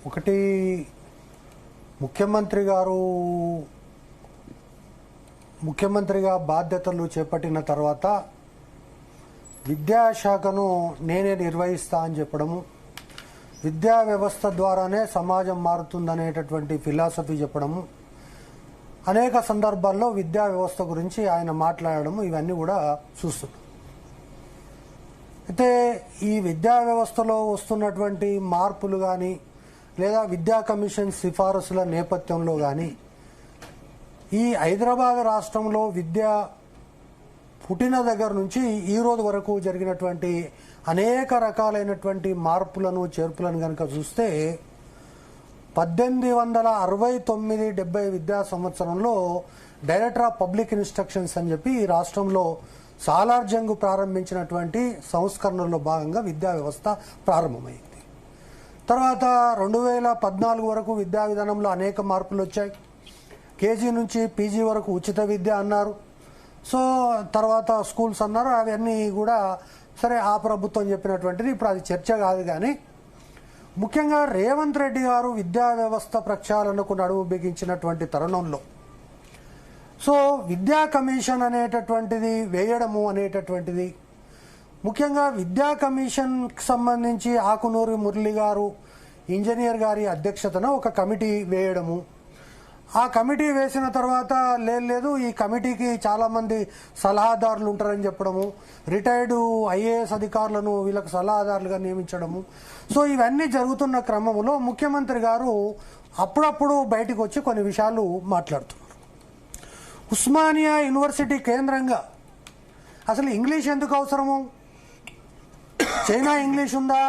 ఒకటి ముఖ్యమంత్రిగా బాధ్యతలు చేపట్టిన తర్వాత విద్యాశాఖను నేనే నిర్వహిస్తా అని చెప్పడము, విద్యా వ్యవస్థ ద్వారానే సమాజం మారుతుందనేటటువంటి ఫిలాసఫీ చెప్పడము, అనేక సందర్భాల్లో విద్యా వ్యవస్థ గురించి ఆయన మాట్లాడడము, ఇవన్నీ కూడా చూస్తున్నాం. అయితే ఈ విద్యా వ్యవస్థలో వస్తున్నటువంటి మార్పులు కానీ లేదా విద్యా కమిషన్ సిఫారసుల నేపథ్యంలో కానీ ఈ హైదరాబాద్ రాష్ట్రంలో విద్య పుట్టిన దగ్గర నుంచి ఈ రోజు వరకు జరిగినటువంటి అనేక రకాలైనటువంటి మార్పులను చేర్పులను కనుక చూస్తే 1869-70 విద్యా సంవత్సరంలో డైరెక్టర్ ఆఫ్ పబ్లిక్ ఇన్స్ట్రక్షన్స్ అని చెప్పి ఈ రాష్ట్రంలో సాలార్ జంగ్ ప్రారంభించినటువంటి సంస్కరణలో భాగంగా విద్యా వ్యవస్థ ప్రారంభమైంది. తర్వాత 2014 వరకు విద్యా విధానంలో అనేక మార్పులు వచ్చాయి. కేజీ నుంచి పీజీ వరకు ఉచిత విద్య అన్నారు. సో తర్వాత స్కూల్స్ అన్నారు. అవన్నీ కూడా సరే ఆ ప్రభుత్వం చెప్పినటువంటిది, ఇప్పుడు అది చర్చ కాదు. కానీ ముఖ్యంగా రేవంత్ రెడ్డి గారు విద్యా వ్యవస్థ ప్రక్షాళనకు నడుము బిగించినటువంటి తరుణంలో సో విద్యా కమిషన్ అనేటటువంటిది వేయడము అనేటటువంటిది, ముఖ్యంగా విద్యా కమిషన్కి సంబంధించి ఆకునూరి మురళి గారు ఇంజనీర్ గారి అధ్యక్షతన ఒక కమిటీ వేయడము, ఆ కమిటీ వేసిన తర్వాత లేదు ఈ కమిటీకి చాలామంది సలహాదారులు ఉంటారని చెప్పడము, రిటైర్డ్ ఐఏఎస్ అధికారులను వీళ్ళకి సలహాదారులుగా నియమించడము. సో ఇవన్నీ జరుగుతున్న క్రమంలో ముఖ్యమంత్రి గారు అప్పుడప్పుడు బయటకు వచ్చి కొన్ని విషయాలు మాట్లాడుతున్నారు. ఉస్మానియా యూనివర్సిటీ కేంద్రంగా అసలు ఇంగ్లీష్ ఎందుకు అవసరము? చైనా ఇంగ్లీష్ ఉందా,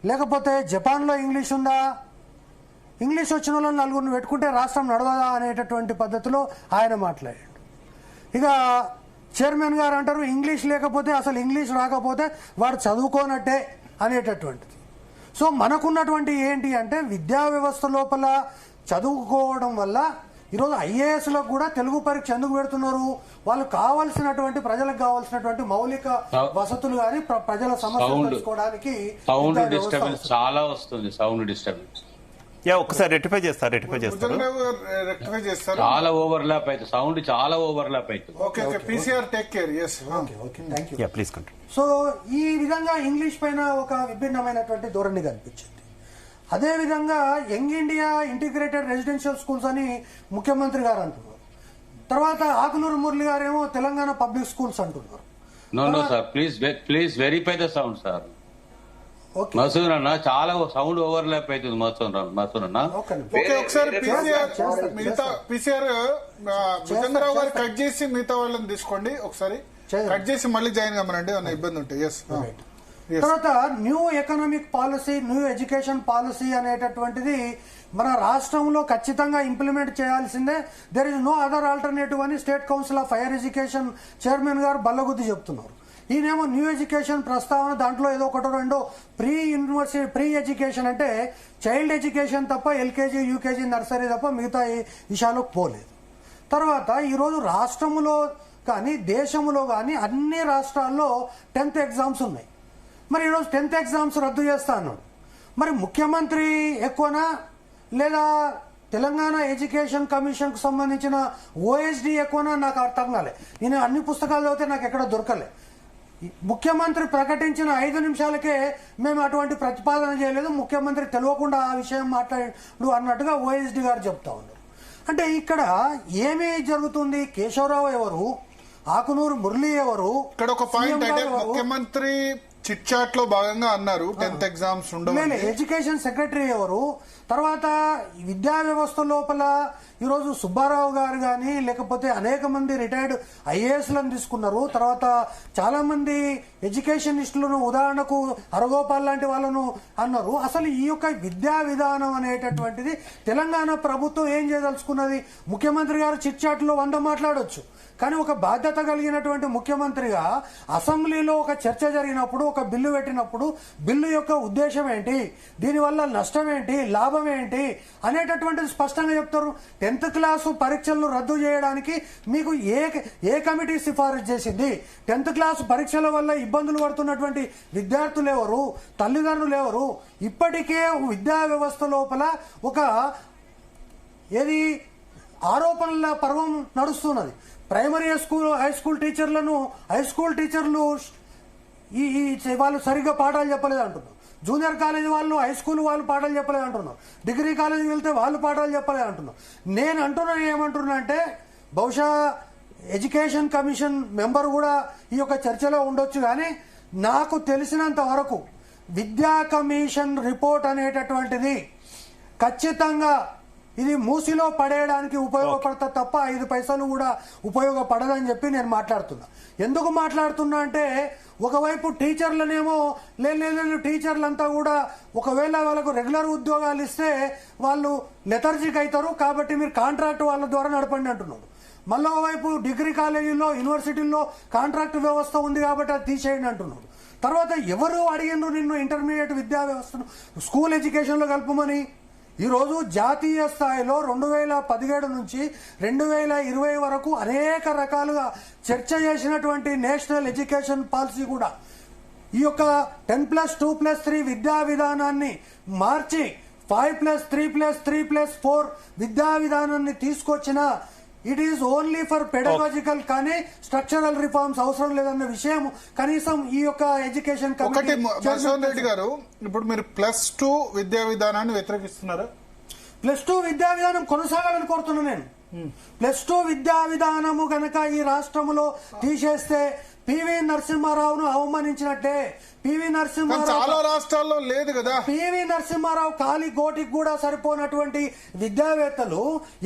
లేకపోతే జపాన్లో ఇంగ్లీష్ ఉందా? ఇంగ్లీష్ వచ్చిన వాళ్ళని నలుగురిని పెట్టుకుంటే రాష్ట్రం నడవదా అనేటటువంటి పద్ధతిలో ఆయన మాట్లాడాడు. ఇక చైర్మన్ గారు అంటారు ఇంగ్లీష్ లేకపోతే, అసలు ఇంగ్లీష్ రాకపోతే వాడు చదువుకోనట్టే అనేటటువంటిది. సో మనకున్నటువంటి ఏంటి అంటే విద్యా వ్యవస్థ లోపల చదువుకోవడం వల్ల ఈరోజు ఐఏఎస్లకు కూడా తెలుగు పరీక్ష ఎందుకు పెడుతున్నారు? వాళ్ళు కావాల్సినటువంటి ప్రజలకు కావాల్సినటువంటి మౌలిక వసతులు కానీ ప్రజల సమస్యలు తెలుసుకోవడానికి చాలా వస్తుంది. సౌండ్ డిస్టర్బెన్స్ ఒకసారి రెక్టిఫై చేస్తారు. చాలా ఓవర్లాప్ అవుతుంది, సౌండ్ చాలా ఓవర్లాప్ అవుతుంది. సో ఈ విధంగా ఇంగ్లీష్ పైన ఒక విభిన్నమైనటువంటి ధోరణి కనిపించింది. అదేవిధంగా young India integrated residential schools అని ముఖ్యమంత్రి గారు అంటున్నారు. తర్వాత ఆకునూరు మురళి గారేమో తెలంగాణ పబ్లిక్ స్కూల్స్ అంటున్నారు. No sir, please verify the sound sir. Masood అన్న చాలా సౌండ్ ఓవర్లాప్ అవుతుంది. మసూద్ అన్న ఒకసారి పీసీఆర్ భుజంగరావు గారు కట్ చేసి మిగతా వాళ్ళని తీసుకోండి, ఒకసారి కట్ చేసి మళ్ళీ జాయిన్ కమ్మనండి, ఏమన్నా ఇబ్బంది ఉంటే. తర్వాత new economic policy, new education policy అనేటటువంటిది మన రాష్ట్రంలో ఖచ్చితంగా ఇంప్లిమెంట్ చేయాల్సిందే. There is no other alternative అని state council of higher education chairman గారు బల్లగుద్ది చెప్తున్నారు. ఈయనేమో న్యూ ఎడ్యుకేషన్ ప్రస్తావన దాంట్లో ఏదో ఒకటో రెండో ప్రీ ఎడ్యుకేషన్ అంటే చైల్డ్ ఎడ్యుకేషన్ తప్ప ఎల్కేజీ యూకేజీ నర్సరీ తప్ప మిగతా విషయాలకు పోలేదు. తర్వాత ఈరోజు రాష్ట్రంలో కానీ దేశంలో కానీ అన్ని రాష్ట్రాల్లో 10th ఎగ్జామ్స్ ఉన్నాయి. మరి ఈరోజు 10th ఎగ్జామ్స్ రద్దు చేస్తా అన్నాడు. మరి ముఖ్యమంత్రి ఎక్కువనా లేదా తెలంగాణ ఎడ్యుకేషన్ కమిషన్ కు సంబంధించిన ఓఎస్డి ఎక్కువనా నాకు అర్థం కాలే. నేను అన్ని పుస్తకాలు చదివితే నాకు ఎక్కడ దొరకలే. ముఖ్యమంత్రి ప్రకటించిన 5 నిమిషాలకే మేము అటువంటి ప్రతిపాదన చేయలేదు, ముఖ్యమంత్రి తెలియకుండా ఆ విషయం మాట్లాడు అన్నట్టుగా ఓఎస్డి గారు చెప్తా ఉన్నారు. అంటే ఇక్కడ ఏమి జరుగుతుంది? కేశవరావు ఎవరు, ఆకునూరు మురళి ఎవరు? ఇక్కడ ఒక పాయింట్ అంటే ముఖ్యమంత్రి చిట్ చాట్ లో భాగంగా అన్నారు 10th ఎగ్జామ్స్ ఉండవు. ఎడ్యుకేషన్ సెక్రటరీ ఎవరు? తర్వాత విద్యా వ్యవస్థ లోపల ఈరోజు సుబ్బారావు గారు కానీ లేకపోతే అనేక మంది రిటైర్డ్ ఐఏఎస్లను తీసుకున్నారు. తర్వాత చాలా మంది ఎడ్యుకేషనిస్టులను, ఉదాహరణకు హరగోపాల్ లాంటి వాళ్ళను అన్నారు. అసలు ఈ యొక్క విద్యా విధానం అనేటటువంటిది తెలంగాణ ప్రభుత్వం ఏం చేయదలుచుకున్నది? ముఖ్యమంత్రి గారు చిట్ చాట్ లో 100 మాట్లాడొచ్చు, కానీ ఒక బాధ్యత కలిగినటువంటి ముఖ్యమంత్రిగా అసెంబ్లీలో ఒక చర్చ జరిగినప్పుడు, ఒక ఒక బిల్లు పెట్టినప్పుడు బిల్లు యొక్క ఉద్దేశం ఏంటి, దీనివల్ల నష్టం ఏంటి, లాభం ఏంటి అనేటటువంటిది స్పష్టంగా చెప్తారు. 10th క్లాసు పరీక్షలను రద్దు చేయడానికి మీకు ఏ కమిటీ సిఫారసు చేసింది? 10th క్లాసు పరీక్షల వల్ల ఇబ్బందులు పడుతున్నటువంటి విద్యార్థులు ఎవరు, తల్లిదండ్రులు ఎవరు? ఇప్పటికే విద్యా వ్యవస్థ లోపల ఒక ఏది ఆరోపణల పర్వం నడుస్తున్నది. ప్రైమరీ స్కూల్ హై స్కూల్ టీచర్లు వాళ్ళు సరిగ్గా పాఠాలు చెప్పలేదు అంటున్నారు. జూనియర్ కాలేజీ వాళ్ళు, హై స్కూల్ వాళ్ళు పాఠాలు చెప్పలేదు అంటున్నారు. డిగ్రీ కాలేజీకి వెళ్తే వాళ్ళు పాఠాలు చెప్పలేదు అంటున్నారు. నేను ఏమంటున్నా అంటే బహుశా ఎడ్యుకేషన్ కమిషన్ మెంబర్ కూడా ఈ యొక్క చర్చలో ఉండొచ్చు. కానీ నాకు తెలిసినంత వరకు విద్యా కమిషన్ రిపోర్ట్ అనేటటువంటిది ఖచ్చితంగా ఇది మూసిలో పడేయడానికి ఉపయోగపడతా తప్ప 5 పైసలు కూడా ఉపయోగపడదని చెప్పి నేను మాట్లాడుతున్నా. ఎందుకు మాట్లాడుతున్నా అంటే ఒకవైపు టీచర్లనేమో లేదు టీచర్లంతా కూడా ఒకవేళ వాళ్ళకు రెగ్యులర్ ఉద్యోగాలు ఇస్తే వాళ్ళు లెథర్జీకి అవుతారు కాబట్టి మీరు కాంట్రాక్ట్ వాళ్ళ ద్వారా నడపండి అంటున్నారు. మళ్ళీ ఒకవైపు డిగ్రీ కాలేజీల్లో యూనివర్సిటీల్లో కాంట్రాక్ట్ వ్యవస్థ ఉంది కాబట్టి అది తీసేయండి అంటున్నారు. తర్వాత ఎవరు అడిగినారు నిన్ను ఇంటర్మీడియట్ విద్యా వ్యవస్థను స్కూల్ ఎడ్యుకేషన్లో కలపమని? ఈరోజు జాతీయ స్థాయిలో 2017 నుంచి 2020 వరకు అనేక రకాలుగా చర్చ చేసినటువంటి నేషనల్ ఎడ్యుకేషన్ పాలసీ కూడా ఈ యొక్క 10+2+3 విద్యా విధానాన్ని మార్చి 5+3+3+4 విద్యా విధానాన్ని తీసుకొచ్చిన it is only for pedagogical, కానీ స్ట్రక్చరల్ రిఫార్మ్స్ అవసరం లేదన్న విషయం కనీసం ఈ యొక్క ఎడ్యుకేషన్ ఒకటి. మధుసూదన్ రెడ్డి గారు, ఇప్పుడు మీరు +2 విద్యా విధానాన్ని వ్యతిరేకిస్తున్నారా? +2 విద్యా విధానం కొనసాగాలని కోరుతున్నా నేను. +2 విద్యా విధానము గనక ఈ రాష్ట్రంలో తీసేస్తే పివి నరసింహారావును అవమానించినట్టే. పివి నరసింహారావు చాలా రాష్ట్రాల్లో లేదు కదా. పివి నరసింహారావు కాలి గోటికి కూడా సరిపోయినటువంటి విద్యావేత్తలు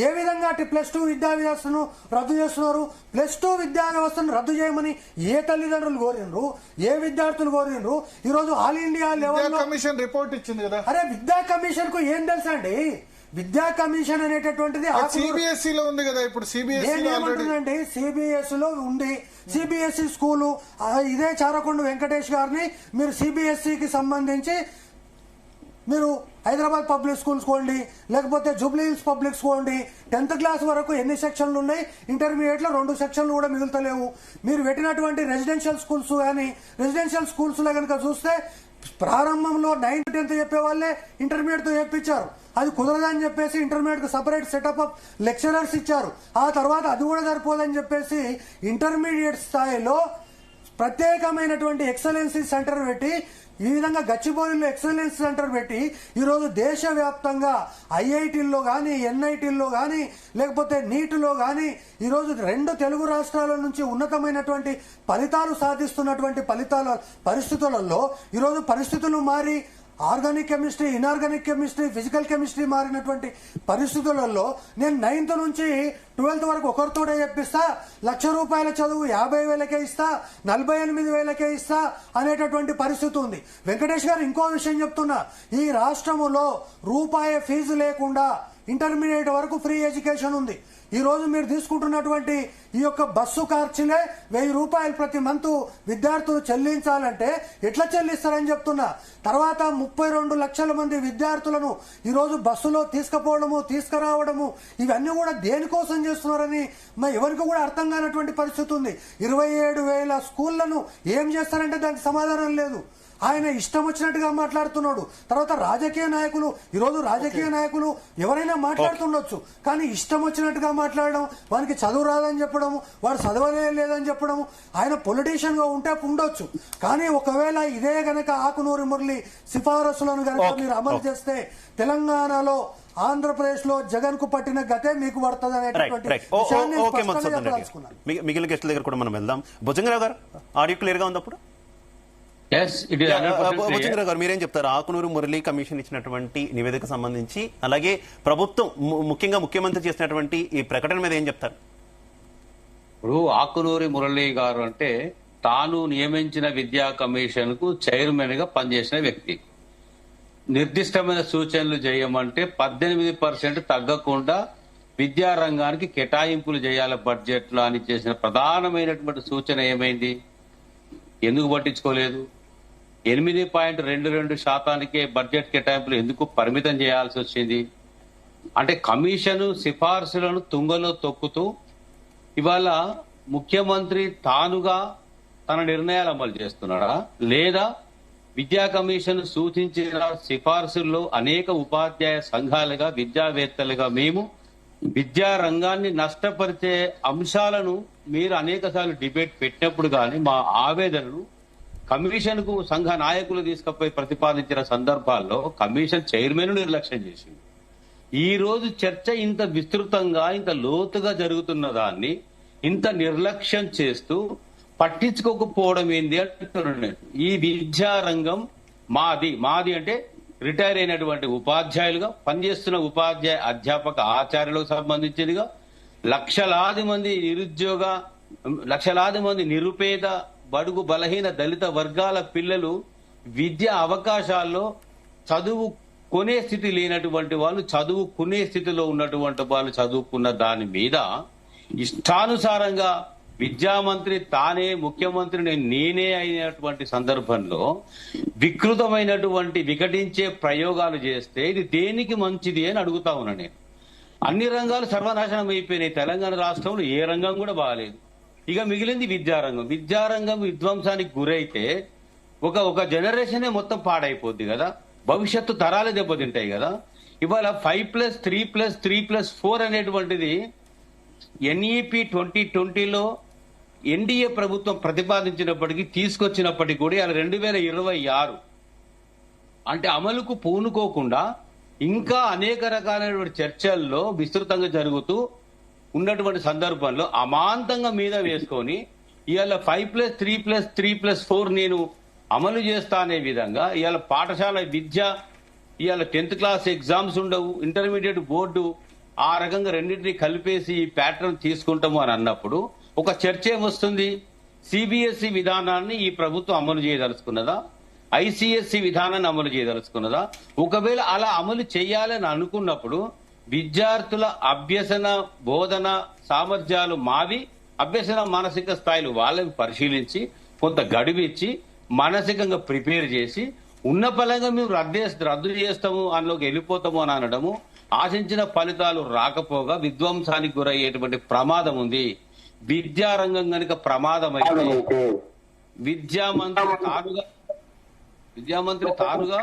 ఏ విధంగా +2 విద్యా వ్యవస్థను రద్దు చేస్తున్నారు? +2 విద్యా వ్యవస్థను రద్దు చేయమని ఏ తల్లిదండ్రులు కోరినరు, ఏ విద్యార్థులు కోరినరు? ఈ రోజు ఆల్ ఇండియా లెవెల్లో కమిషన్ రిపోర్ట్ ఇచ్చింది కదా. అరే విద్యా కమిషన్ కు ఏం తెలుసా అండి? విద్యా కమిషన్ అనేటటువంటిది సిబిఎస్ఈ లో ఉంది కదా. ఇప్పుడు ఏమంటుందండి, సిబిఎస్ఈ లో ఉంది. సిబిఎస్ఈ స్కూలు ఇదే చారకొండ వెంకటేష్ గారిని మీరు సిబిఎస్ఈకి సంబంధించి మీరు హైదరాబాద్ పబ్లిక్ స్కూల్స్ కోండి, లేకపోతే Jubilee hills public school 10th class వరకు ఎన్ని సెక్షన్లు ఉన్నాయి? ఇంటర్మీడియట్ లో 2 సెక్షన్లు కూడా మిగులుతలేవు. మీరు పెట్టినటువంటి రెసిడెన్షియల్ స్కూల్స్ కానీ రెసిడెన్షియల్ స్కూల్స్ లో కనుక చూస్తే ప్రారంభంలో 9th 10th చెప్పే వాళ్ళే ఇంటర్మీడియట్ తో చెప్పించారు. అది కుదరదని చెప్పేసి ఇంటర్మీడియట్ కు సపరేట్ సెటప్ ఆఫ్ లెక్చరర్స్ ఇచ్చారు. ఆ తర్వాత అది కూడా సరిపోదని చెప్పేసి ఇంటర్మీడియట్ స్థాయిలో ప్రత్యేకమైనటువంటి ఎక్సలెన్సీ సెంటర్ పెట్టి ఈ విధంగా గచ్చిబౌలిలో ఎక్సలెన్స్ సెంటర్ పెట్టి ఈరోజు దేశవ్యాప్తంగా ఐఐటీల్లో కానీ ఎన్ఐటీల్లో కానీ లేకపోతే నీట్లో కానీ ఈరోజు 2 తెలుగు రాష్ట్రాల నుంచి ఉన్నతమైనటువంటి ఫలితాలు సాధిస్తున్నటువంటి పరిస్థితులలో ఈరోజు పరిస్థితులు మారి organic chemistry, inorganic chemistry, physical chemistry మారినటువంటి పరిస్థితులలో నేను 9th నుంచి 12th వరకు ఒకరితోనే చెప్పిస్తా, ₹1,00,000 చదువు 50,000కే ఇస్తా, 48,000కే ఇస్తా అనేటటువంటి పరిస్థితి ఉంది. వెంకటేష్ గారు ఇంకో విషయం చెప్తున్నా, ఈ రాష్ట్రములో రూపాయి ఫీజు లేకుండా ఇంటర్మీడియట్ వరకు ఫ్రీ ఎడ్యుకేషన్ ఉంది. ఈ రోజు మీరు తీసుకుంటున్నటువంటి ఈ యొక్క బస్సు ఖర్చులే ₹1,000 ప్రతి మంత్ విద్యార్థులు చెల్లించాలంటే ఎట్లా చెల్లిస్తారని చెప్తున్నా. తర్వాత 32 లక్షల మంది విద్యార్థులను ఈ రోజు బస్సులో తీసుకుపోవడము తీసుకురావడము ఇవన్నీ కూడా దేనికోసం చేస్తున్నారని ఎవరికి కూడా అర్థం కానటువంటి పరిస్థితి ఉంది. 27,000 స్కూళ్లను ఏం చేస్తారంటే దానికి సమాధానం లేదు. ఆయన ఇష్టం వచ్చినట్టుగా మాట్లాడుతున్నాడు. తర్వాత రాజకీయ నాయకులు, ఈరోజు రాజకీయ నాయకులు ఎవరైనా మాట్లాడుతుండొచ్చు, కానీ ఇష్టం వచ్చినట్టుగా మాట్లాడడం, వానికి చదువు రాదని చెప్పడం, వాడు చదవలేదని చెప్పడం, ఆయన పొలిటీషియన్ గా ఉంటే ఉండొచ్చు. కానీ ఒకవేళ ఇదే గనక ఆకునూరి మురళి సిఫారసులను గనక మీరు అమలు చేస్తే తెలంగాణలో ఆంధ్రప్రదేశ్ లో జగన్ కు పట్టిన గతే మీకు పడుతుంది అనేటువంటి మిగిలిన గెస్టుల దగ్గర కూడా మనం వెళ్దాం. భుజంగరావు గారు, ఆడియో క్లియర్ గా ఉంది అప్పుడు? భుజంగరావు గారు, మీరేం చెప్తారు? ఆకునూరు మురళి కమిషన్ ఇచ్చినటువంటి నివేదిక సంబంధించి, అలాగే ప్రభుత్వం ముఖ్యంగా ముఖ్యమంత్రి చేసినటువంటి ఈ ప్రకటన మీద ఏం చెప్తారు? ఇప్పుడు ఆకునూరి మురళి గారు అంటే తాను నియమించిన విద్యా కమిషన్ కు చైర్మన్ గా పనిచేసిన వ్యక్తి. నిర్దిష్టమైన సూచనలు చేయమంటే 18% తగ్గకుండా విద్యా రంగానికి కేటాయింపులు చేయాలి బడ్జెట్ లో అని చేసిన ప్రధానమైనటువంటి సూచన ఏమైంది? ఎందుకు పట్టించుకోలేదు? 8.22% బడ్జెట్ కేటాయింపులు ఎందుకు పరిమితం చేయాల్సి వచ్చింది? అంటే కమిషన్ సిఫార్సులను తుంగలో తొక్కుతూ ఇవాళ ముఖ్యమంత్రి తానుగా తన నిర్ణయాలు అమలు చేస్తున్నాడా, లేదా విద్యా కమిషన్ సూచించిన సిఫార్సుల్లో అనేక ఉపాధ్యాయ సంఘాలుగా విద్యావేత్తలుగా మేము విద్యా రంగాన్ని నష్టపరిచే అంశాలను మీరు అనేక సార్లు డిబేట్ పెట్టినప్పుడు కానీ మా ఆవేదనను కమిషన్ కు సంఘ నాయకులు తీసుకుపోయి ప్రతిపాదించిన సందర్భాల్లో కమిషన్ చైర్మన్ నిర్లక్ష్యం చేసింది. ఈ రోజు చర్చ ఇంత విస్తృతంగా ఇంత లోతుగా జరుగుతున్న దాన్ని ఇంత నిర్లక్ష్యం చేస్తూ పట్టించుకోకపోవడం ఏంది అంటున్నాను నేను. ఈ విద్యా రంగం మాది అంటే రిటైర్ అయినటువంటి ఉపాధ్యాయులుగా పనిచేస్తున్న ఉపాధ్యాయ అధ్యాపక ఆచార్యులకు సంబంధించినదిగా లక్షలాది మంది నిరుపేద బడుగు బలహీన దళిత వర్గాల పిల్లలు విద్యా అవకాశాల్లో చదువుకునే స్థితి లేనటువంటి వాళ్ళు చదువుకునే స్థితిలో ఉన్నటువంటి వాళ్ళు చదువుకున్న దాని మీద ఇష్టానుసారంగా విద్యామంత్రి తానే ముఖ్యమంత్రిని నేనే అయినటువంటి సందర్భంలో వికటించే ప్రయోగాలు చేస్తే ఇది దేనికి మంచిది అని అడుగుతా ఉన్నా నేను. అన్ని రంగాలు సర్వనాశనం అయిపోయినాయి. తెలంగాణ రాష్ట్రంలో ఏ రంగం కూడా బాగాలేదు. ఇక మిగిలింది విద్యారంగం విధ్వంసానికి గురైతే ఒక జనరేషనే మొత్తం పాడైపోద్ది కదా, భవిష్యత్తు తరాలే దెబ్బతింటాయి కదా. ఇవాళ 5+3+3+4 అనేటువంటిది NEP 2020లో ఎన్డీఏ ప్రభుత్వం ప్రతిపాదించినప్పటికీ తీసుకొచ్చినప్పటికీ కూడా ఇలా 2026 అంటే అమలుకు పూనుకోకుండా ఇంకా అనేక రకాలైనటువంటి చర్చల్లో విస్తృతంగా జరుగుతూ ఉన్నటువంటి సందర్భంలో అమాంతంగా మీద వేసుకొని ఇవాళ 5+3+3+4 నేను అమలు చేస్తా అనే విధంగా ఇవాళ పాఠశాల విద్య ఇవాళ 10th క్లాస్ ఎగ్జామ్స్ ఉండవు, ఇంటర్మీడియట్ బోర్డు ఆ రకంగా రెండింటినీ కలిపేసి ఈ ప్యాటర్న్ తీసుకుంటాము అని అన్నప్పుడు ఒక చర్చ ఏమొస్తుంది? CBSE విధానాన్ని ఈ ప్రభుత్వం అమలు చేయదలుచుకున్నదా, ICSE విధానాన్ని అమలు చేయదలుచుకున్నదా? ఒకవేళ అలా అమలు చేయాలని అనుకున్నప్పుడు విద్యార్థుల అభ్యసన బోధన సామర్థ్యాలు మావి, అభ్యసన మానసిక స్థాయిలు వాళ్ళని పరిశీలించి కొంత గడువిచ్చి మానసికంగా ప్రిపేర్ చేసి ఉన్న పరంగా మేము రద్దు చేస్తాము అందులోకి వెళ్ళిపోతాము అని అనడము ఆశించిన ఫలితాలు రాకపోగా విధ్వంసానికి గురయ్యేటువంటి ప్రమాదం ఉంది. విద్యారంగం కనుక ప్రమాదం అయితే విద్యామంత్రి తానుగా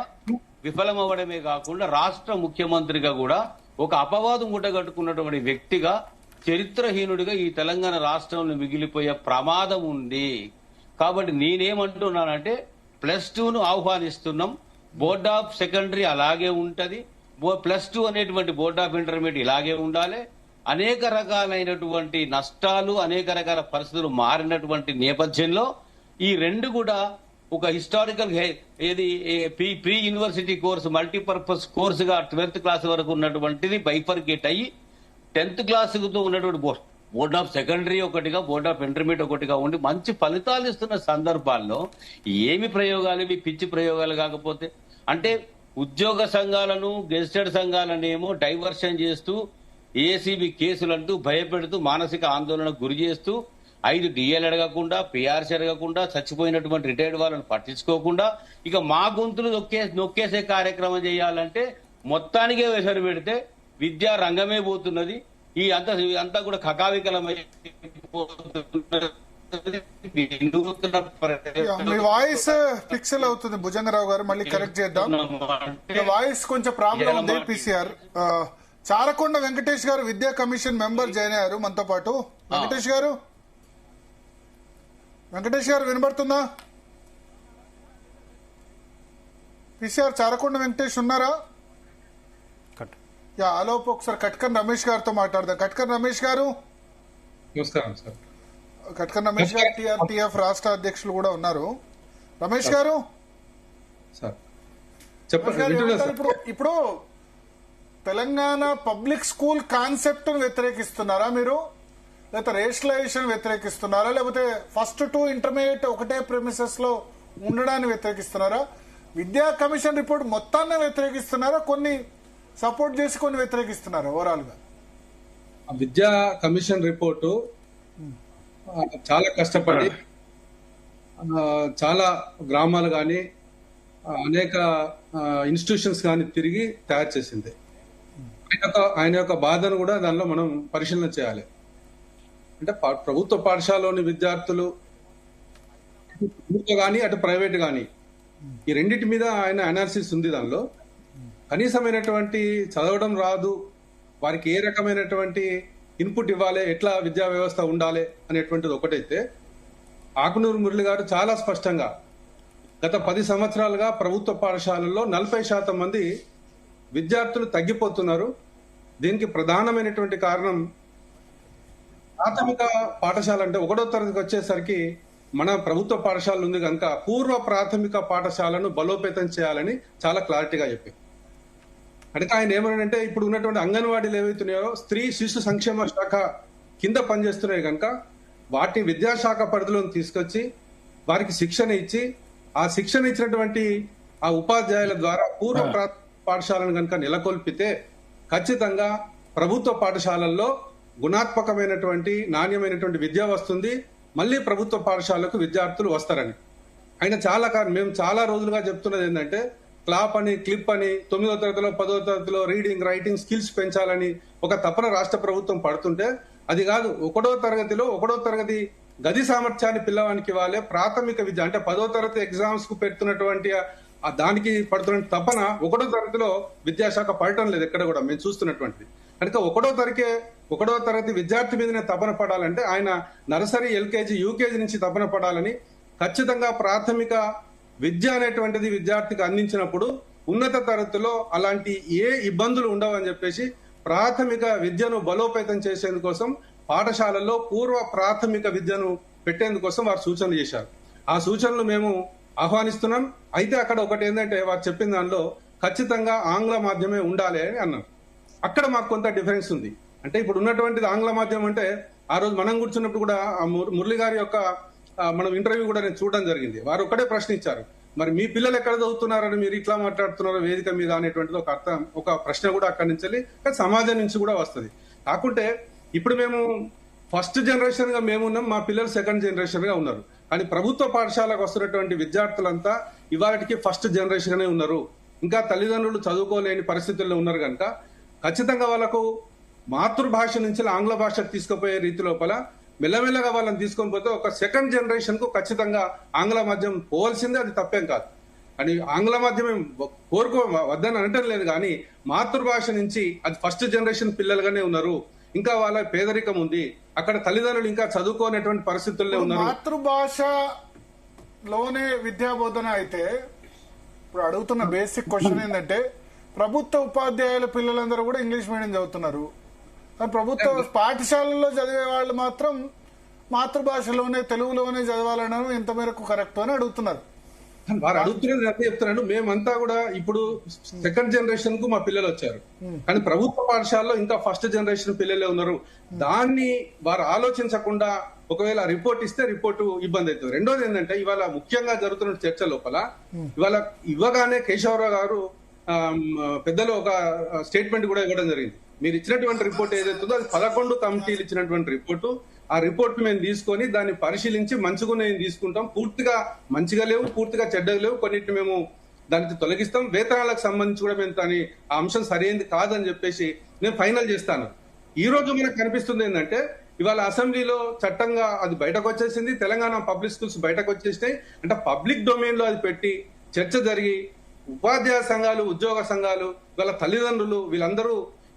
విఫలమవ్వడమే కాకుండా రాష్ట్ర ముఖ్యమంత్రిగా కూడా ఒక అపవాదం గుట్టగట్టుకున్నటువంటి వ్యక్తిగా చరిత్రహీనుడిగా ఈ తెలంగాణ రాష్ట్రంలో మిగిలిపోయే ప్రమాదం ఉంది. కాబట్టి నేనేమంటున్నానంటే +2ను ఆహ్వానిస్తున్నాం. బోర్డ్ ఆఫ్ సెకండరీ అలాగే ఉంటది, +2 అనేటువంటి బోర్డ్ ఆఫ్ ఇంటర్మీడియట్ ఇలాగే ఉండాలి. అనేక రకాలైనటువంటి నష్టాలు అనేక రకాల పరిస్థితులు మారినటువంటి నేపథ్యంలో ఈ రెండు కూడా ఒక historical pre university course multipurpose కోర్సుగా 12th క్లాస్ వరకు ఉన్నటువంటిది బైఫర్కేట్ అయ్యి 10th క్లాసుతో ఉన్నటువంటి బోర్డ్ ఆఫ్ సెకండరీ ఒకటిగా బోర్డ్ ఆఫ్ ఇంటర్మీడియట్ ఒకటిగా ఉండి మంచి ఫలితాలు ఇస్తున్న సందర్భాల్లో ఏమి ప్రయోగాలు ఇవి పిచ్చి ప్రయోగాలు కాకపోతే అంటే ఉద్యోగ సంఘాలను గెజిటెడ్ సంఘాలనేమో డైవర్షన్ చేస్తూ ఏసీబీ కేసులంటూ భయపెడుతూ మానసిక ఆందోళనకు గురి చేస్తూ 5 DL అడగకుండా PRC అడగకుండా చచ్చిపోయినటువంటి రిటైర్డ్ వాళ్ళని పట్టించుకోకుండా ఇక మా గొంతులు నొక్కేసే కార్యక్రమం చేయాలంటే మొత్తానికే వెసరు పెడితే విద్యా రంగమే పోతున్నది. ఈ అంతా కూడా మీ వాయిస్ పిక్సెల్ అవుతుంది భుజంగరావు గారు, మళ్ళీ కరెక్ట్ చేద్దాం. వాయిస్ కొంచెం ప్రాబ్లం ఉంది. PCR చారకొండ వెంకటేష్ గారు విద్యా కమిషన్ మెంబర్ జాయిన్ అయ్యారు మనతో పాటు. వెంకటేష్ గారు వినబడుతుందా? PCR చారకొండ వెంకటేష్ ఉన్నారా? ఆలోపు ఒకసారి కట్కన్ రమేష్ గారితో మాట్లాడదాం. కట్కన్ రమేష్ గారు నమస్కారం సార్. కట్కన్ రమేష్ గారు TRTF రాష్ట్ర అధ్యక్షులు కూడా ఉన్నారు. రమేష్ గారు ఇప్పుడు తెలంగాణ పబ్లిక్ స్కూల్ కాన్సెప్ట్ వ్యతిరేకిస్తున్నారా మీరు, లేకపోతే రేషనలైజేషన్ వ్యతిరేకిస్తున్నారా, లేకపోతే ఫస్ట్ టు ఇంటర్మీడియట్ ఒకటే ప్రెమిసెస్ లో ఉండడాన్ని వ్యతిరేకిస్తున్నారా? విద్యా కమిషన్ రిపోర్ట్ మొత్తాన్ని వ్యతిరేకిస్తున్నారా, కొన్ని సపోర్ట్ చేసి కొన్ని వ్యతిరేకిస్తున్నారా? ఓవరాల్ గా విద్యా కమిషన్ రిపోర్టు చాలా కష్టపడి చాలా గ్రామాలు కానీ అనేక ఇన్స్టిట్యూషన్స్ కానీ తిరిగి తయారు చేసింది. ఆయన యొక్క బాధను కూడా దానిలో మనం పరిశీలన చేయాలి. అంటే ప్రభుత్వ పాఠశాలలోని విద్యార్థులు ప్రభుత్వ కానీ అటు ప్రైవేట్ కానీ ఈ రెండింటి మీద ఆయన అనాలిసిస్ ఉంది. దానిలో కనీసమైనటువంటి చదవడం రాదు, వారికి ఏ రకమైనటువంటి ఇన్పుట్ ఇవ్వాలి, ఎట్లా విద్యా వ్యవస్థ ఉండాలి అనేటువంటిది ఒకటైతే, ఆకునూరు మురళి గారు చాలా స్పష్టంగా గత 10 సంవత్సరాలుగా ప్రభుత్వ పాఠశాలల్లో 40% మంది విద్యార్థులు తగ్గిపోతున్నారు. దీనికి ప్రధానమైనటువంటి కారణం ప్రాథమిక పాఠశాల అంటే 1వ తరగతికి వచ్చేసరికి మన ప్రభుత్వ పాఠశాల ఉంది కనుక పూర్వ ప్రాథమిక పాఠశాలను బలోపేతం చేయాలని చాలా క్లారిటీగా చెప్పారు. అంటే ఆయన ఏమన్నాడంటే ఇప్పుడు ఉన్నటువంటి అంగన్వాడీలు ఏవైతున్నాయో స్త్రీ శిశు సంక్షేమ శాఖ కింద పనిచేస్తున్నాయి కనుక వాటిని విద్యాశాఖ పరిధిలోకి తీసుకొచ్చి వారికి శిక్షణ ఇచ్చి ఆ శిక్షణ ఇచ్చినటువంటి ఆ ఉపాధ్యాయుల ద్వారా పూర్వ పాఠశాలను కనుక నెలకొల్పితే ఖచ్చితంగా ప్రభుత్వ పాఠశాలల్లో గుణాత్మకమైనటువంటి నాణ్యమైనటువంటి విద్య వస్తుంది, మళ్ళీ ప్రభుత్వ పాఠశాలకు విద్యార్థులు వస్తారని ఆయన మేము చాలా రోజులుగా చెప్తున్నది ఏంటంటే క్లాప్ అని క్లిప్ అని 9వ తరగతిలో 10వ తరగతిలో రీడింగ్ రైటింగ్ స్కిల్స్ పెంచాలని ఒక తపన రాష్ట్ర ప్రభుత్వం పడుతుంటే అది కాదు. 1వ తరగతిలో 1వ తరగతి గది సామర్థ్యాన్ని పిల్లవానికి ఇవ్వాలి. ప్రాథమిక విద్య అంటే 10వ తరగతి ఎగ్జామ్స్ కు పెడుతున్నటువంటి దానికి పడుతున్న తపన 1వ తరగతిలో విద్యాశాఖ పడటం లేదు ఎక్కడ కూడా మేము చూస్తున్నటువంటిది. కనుక 1వ తరగతి విద్యార్థి మీదనే తపన పడాలంటే ఆయన నర్సరీ ఎల్కేజీ యూకేజీ నుంచి తపన పడాలని, ఖచ్చితంగా ప్రాథమిక విద్య అనేటువంటిది విద్యార్థికి అందించినప్పుడు ఉన్నత తరగతిలో అలాంటి ఏ ఇబ్బందులు ఉండవని చెప్పేసి ప్రాథమిక విద్యను బలోపేతం చేసేందుకోసం పాఠశాలల్లో పూర్వ ప్రాథమిక విద్యను పెట్టేందుకోసం వారు సూచనలు చేశారు. ఆ సూచనలు మేము ఆహ్వానిస్తున్నాం. అయితే అక్కడ ఒకటి ఏంటంటే వారు చెప్పిన దానిలో ఖచ్చితంగా ఆంగ్ల మాధ్యమే ఉండాలి అని అన్నారు. అక్కడ మాకు కొంత డిఫరెన్స్ ఉంది. అంటే ఇప్పుడు ఉన్నటువంటిది ఆంగ్ల మాధ్యమం అంటే ఆ రోజు మనం కూర్చున్నప్పుడు కూడా మురళి గారి యొక్క మనం ఇంటర్వ్యూ కూడా నేను చూడడం జరిగింది. వారు ఒకటే ప్రశ్న ఇచ్చారు, మరి మీ పిల్లలు ఎక్కడ చదువుతున్నారని మీరు ఇట్లా మాట్లాడుతున్నారో వేదిక మీద అనేటువంటిది ఒక ప్రశ్న కూడా అక్కడి నుంచి సమాజం నుంచి కూడా వస్తుంది. కాకుంటే ఇప్పుడు మేము ఫస్ట్ జనరేషన్ గా మేమున్నాం, మా పిల్లలు సెకండ్ జనరేషన్ గా ఉన్నారు. కానీ ప్రభుత్వ పాఠశాలకు వస్తున్నటువంటి విద్యార్థులంతా ఇవాళకి ఫస్ట్ జనరేషన్ గానే ఉన్నారు. ఇంకా తల్లిదండ్రులు చదువుకోలేని పరిస్థితుల్లో ఉన్నారు కనుక ఖచ్చితంగా వాళ్ళకు మాతృభాష నుంచి ఆంగ్ల భాషకు తీసుకుపోయే రీతి లోపల మెల్లమెల్లగా వాళ్ళని తీసుకొని పోతే ఒక సెకండ్ జనరేషన్ కు ఖచ్చితంగా ఆంగ్ల మాధ్యమం పోవాల్సిందే, అది తప్పేం కాదు. అని ఆంగ్ల మాధ్యమం వద్దని అనటం లేదు, కానీ మాతృభాష నుంచి అది ఫస్ట్ జనరేషన్ పిల్లలుగానే ఉన్నారు. ఇంకా వాళ్ళ పేదరికం ఉంది, అక్కడ తల్లిదండ్రులు ఇంకా చదువుకోనేటువంటి పరిస్థితుల్లో ఉన్నారు. మాతృభాషలోనే విద్యా బోధన అయితే ఇప్పుడు అడుగుతున్న బేసిక్ క్వశ్చన్ ఏంటంటే ప్రభుత్వ ఉపాధ్యాయుల పిల్లలందరూ కూడా ఇంగ్లీష్ మీడియం చదువుతున్నారు, ప్రభుత్వ పాఠశాలల్లో చదివే వాళ్ళు మాత్రం మాతృభాషలోనే తెలుగులోనే చదవాలనడం ఎంత మేరకు కరెక్ట్ అని అడుగుతున్నారు. వారు అడుగుతున్నది అదే చెప్తున్నాను. మేమంతా కూడా ఇప్పుడు సెకండ్ జనరేషన్ కు మా పిల్లలు వచ్చారు, కానీ ప్రభుత్వ పాఠశాలలో ఇంకా ఫస్ట్ జనరేషన్ పిల్లలే ఉన్నారు. దాన్ని వారు ఆలోచించకుండా ఒకవేళ రిపోర్ట్ ఇస్తే రిపోర్టు ఇబ్బంది అవుతుంది. రెండోది ఏంటంటే ఇవాళ ముఖ్యంగా జరుగుతున్న చర్చ లోపల ఇవాళ ఇవ్వగానే కేశవరావు గారు పెద్దలు ఒక స్టేట్మెంట్ కూడా ఇవ్వడం జరిగింది. మీరు ఇచ్చినటువంటి రిపోర్ట్ ఏదైతుందో అది 11 కమిటీలు ఇచ్చినటువంటి రిపోర్టు. ఆ రిపోర్ట్ మేము తీసుకొని దాన్ని పరిశీలించి మంచిగా తీసుకుంటాం. పూర్తిగా మంచిగా లేవు, పూర్తిగా చెడ్డగా లేవు, కొన్నిటిని మేము దానికి తొలగిస్తాం. వేతనాలకు సంబంధించి కూడా మేము దాని ఆ అంశం సరైనది కాదని చెప్పేసి నేను ఫైనల్ చేస్తాను. ఈ రోజు మనకు కనిపిస్తుంది ఏంటంటే ఇవాళ అసెంబ్లీలో చట్టంగా అది బయటకు వచ్చేసింది, తెలంగాణ పబ్లిక్ స్కూల్స్ బయటకు వచ్చేసినాయి. అంటే పబ్లిక్ డొమైన్ లో అది పెట్టి చర్చ జరిగి ఉపాధ్యాయ సంఘాలు, ఉద్యోగ సంఘాలు, వాళ్ళ తల్లిదండ్రులు వీళ్ళందరూ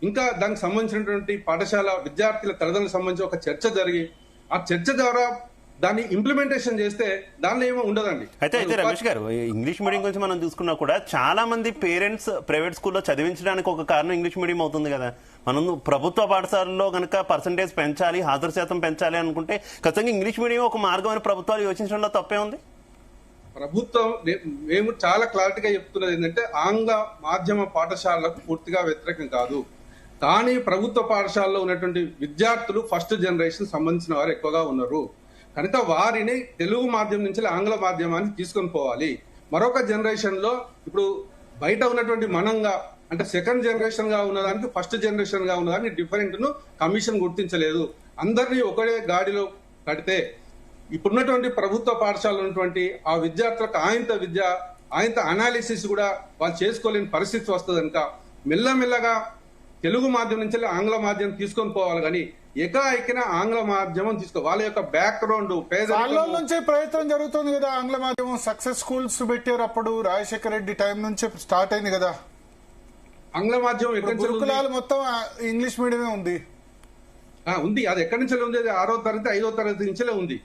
ఇంకా దానికి సంబంధించినటువంటి పాఠశాల విద్యార్థుల తల్లిదండ్రులకు సంబంధించి ఒక చర్చ జరిగి ఆ చర్చ ద్వారా దాన్ని ఇంప్లిమెంటేషన్ చేస్తే దానిలో ఏమో ఉండదండి. అయితే రమేష్ గారు, ఇంగ్లీష్ మీడియం గురించి మనం చూసుకున్నా కూడా చాలా మంది పేరెంట్స్ ప్రైవేట్ స్కూల్లో చదివించడానికి ఒక కారణం ఇంగ్లీష్ మీడియం అవుతుంది కదా. మనం ప్రభుత్వ పాఠశాలలో కనుక పర్సంటేజ్ పెంచాలి, హాజరు శాతం పెంచాలి అనుకుంటే ఖచ్చితంగా ఇంగ్లీష్ మీడియం ఒక మార్గం అని ప్రభుత్వాలు యోచించడంలో తప్పే ఉంది. ప్రభుత్వం మేము చాలా క్లారిటీగా చెప్తున్నది ఏంటంటే ఆంగ్ల మాధ్యమ పాఠశాలకు పూర్తిగా వ్యతిరేకం కాదు, కానీ ప్రభుత్వ పాఠశాలలో ఉన్నటువంటి విద్యార్థులు ఫస్ట్ జనరేషన్ సంబంధించిన వారు ఎక్కువగా ఉన్నారు కనుక వారిని తెలుగు మాధ్యమం నుంచి ఆంగ్ల మాధ్యమాన్ని తీసుకొని పోవాలి. మరొక జనరేషన్ లో ఇప్పుడు బయట ఉన్నటువంటి మనంగా అంటే సెకండ్ జనరేషన్ గా ఉన్నదానికి ఫస్ట్ జనరేషన్ గా ఉన్నదానికి డిఫరెంట్ ను కమిషన్ గుర్తించలేదు. అందరినీ ఒకటే గాడిలో కడితే ఇప్పుడున్నటువంటి ప్రభుత్వ పాఠశాల ఉన్నటువంటి ఆ విద్యార్థులకు ఆయంత విద్య ఆయనతో అనాలిసిస్ కూడా వాళ్ళు చేసుకోలేని పరిస్థితి వస్తుంది కనుక మెల్లమెల్లగా తెలుగు మాధ్యమం నుంచి ఆంగ్ల మాధ్యమం తీసుకొని పోవాలి, కానీ ఎకాఎకిన ఆంగ్ల మాధ్యమం వాళ్ళ యొక్క బ్యాక్గ్రౌండ్ వాళ్ళ నుంచి ప్రయత్నం జరుగుతుంది కదా. ఆంగ్ల మాధ్యమం సక్సెస్ స్కూల్స్ పెట్టారు, అప్పుడు రాజశేఖర రెడ్డి టైం నుంచి స్టార్ట్ అయింది కదా. ఆంగ్ల మాధ్యమం గురుకులాలు మొత్తం ఇంగ్లీష్ మీడియమే ఉంది. ఉంది, అది ఎక్కడి నుంచి ఉంది, అది 6వ తరగతి 5వ తరగతి నుంచే ఉంది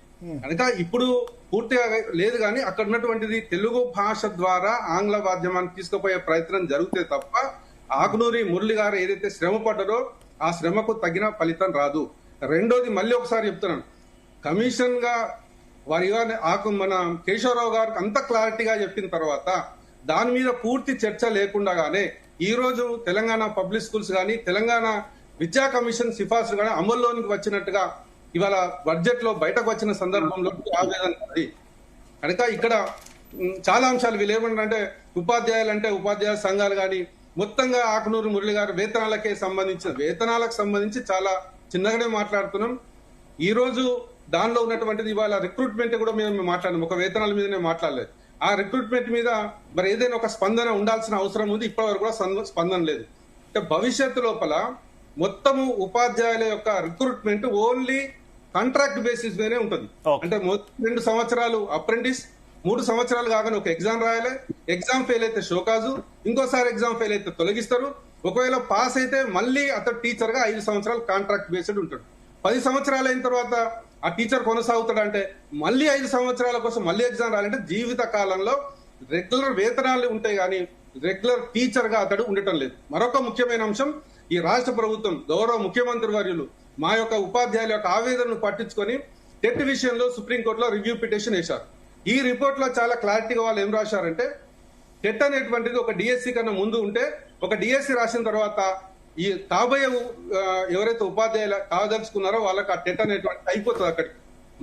కనుక ఇప్పుడు పూర్తిగా లేదు. కానీ అక్కడ ఉన్నటువంటిది తెలుగు భాష ద్వారా ఆంగ్ల మాధ్యమాన్ని తీసుకుపోయే ప్రయత్నం జరిగితే తప్ప ఆకునూరి మురళి గారు ఏదైతే శ్రమ పడ్డారో ఆ శ్రమకు తగిన ఫలితం రాదు. రెండోది మళ్ళీ ఒకసారి చెప్తున్నాను, కమిషన్ గా వారి మన కేశవరావు గారికి అంత క్లారిటీగా చెప్పిన తర్వాత దాని మీద పూర్తి చర్చ లేకుండానే ఈ రోజు తెలంగాణ పబ్లిక్ స్కూల్స్ కానీ తెలంగాణ విద్యా కమిషన్ సిఫార్సు కానీ అమల్లోనికి వచ్చినట్టుగా ఇవాళ బడ్జెట్ లో బయటకు వచ్చిన సందర్భంలో ఆవేదన ఉంది. కనుక ఇక్కడ చాలా అంశాలు వీళ్ళు ఏమంటారంటే ఉపాధ్యాయ సంఘాలు కానీ మొత్తంగా ఆకునూరు మురళి గారు వేతనాలకు సంబంధించి చాలా చిన్నగానే మాట్లాడుతున్నాం. ఈ రోజు దానిలో ఉన్నటువంటిది ఇవాళ రిక్రూట్మెంట్ కూడా మేము మాట్లాడాం, ఒక వేతనాల మీదనే మాట్లాడలేదు. ఆ రిక్రూట్మెంట్ మీద మరి ఏదైనా ఒక స్పందన ఉండాల్సిన అవసరం ఉంది, ఇప్పటి వరకు కూడా స్పందన లేదు. అంటే భవిష్యత్తు లోపల మొత్తము ఉపాధ్యాయుల యొక్క రిక్రూట్మెంట్ ఓన్లీ కాంట్రాక్ట్ బేసిస్ మీదనే ఉంటుంది. అంటే 2 సంవత్సరాలు అప్రెంటిస్, 3 సంవత్సరాలు కాగానే ఒక ఎగ్జామ్ రాయాలి, ఎగ్జామ్ ఫెయిల్ అయితే షోకాజు, ఇంకోసారి ఎగ్జామ్ ఫెయిల్ అయితే తొలగిస్తారు, ఒకవేళ పాస్ అయితే మళ్ళీ అతను టీచర్ గా 5 సంవత్సరాలు కాంట్రాక్ట్ బేస్డ్ ఉంటాడు. 10 సంవత్సరాలు అయిన తర్వాత ఆ టీచర్ కొనసాగుతాడంటే మళ్ళీ 5 సంవత్సరాల కోసం మళ్ళీ ఎగ్జామ్ రాయాలంటే జీవిత కాలంలో రెగ్యులర్ వేతనాలు ఉంటాయి కానీ రెగ్యులర్ టీచర్ గా అతడు ఉండటం లేదు. మరొక ముఖ్యమైన అంశం, ఈ రాష్ట్ర ప్రభుత్వం గౌరవ ముఖ్యమంత్రి వర్యులు మా యొక్క ఉపాధ్యాయుల యొక్క ఆవేదనను పట్టించుకొని టెట్ విషయంలో సుప్రీంకోర్టులో రివ్యూ పిటిషన్ వేశారు. ఈ రిపోర్ట్ లో చాలా క్లారిటీగా వాళ్ళు ఏం రాశారంటే టెట్ అనేటువంటిది ఒక డిఎస్సి కన్నా ముందు ఉంటే ఒక డిఎస్సి రాసిన తర్వాత ఈ కాబోయే ఎవరైతే ఉపాధ్యాయులు కాదలుచుకున్నారో వాళ్ళకి ఆ టెట్ అనేటువంటి అయిపోతుంది, అక్కడికి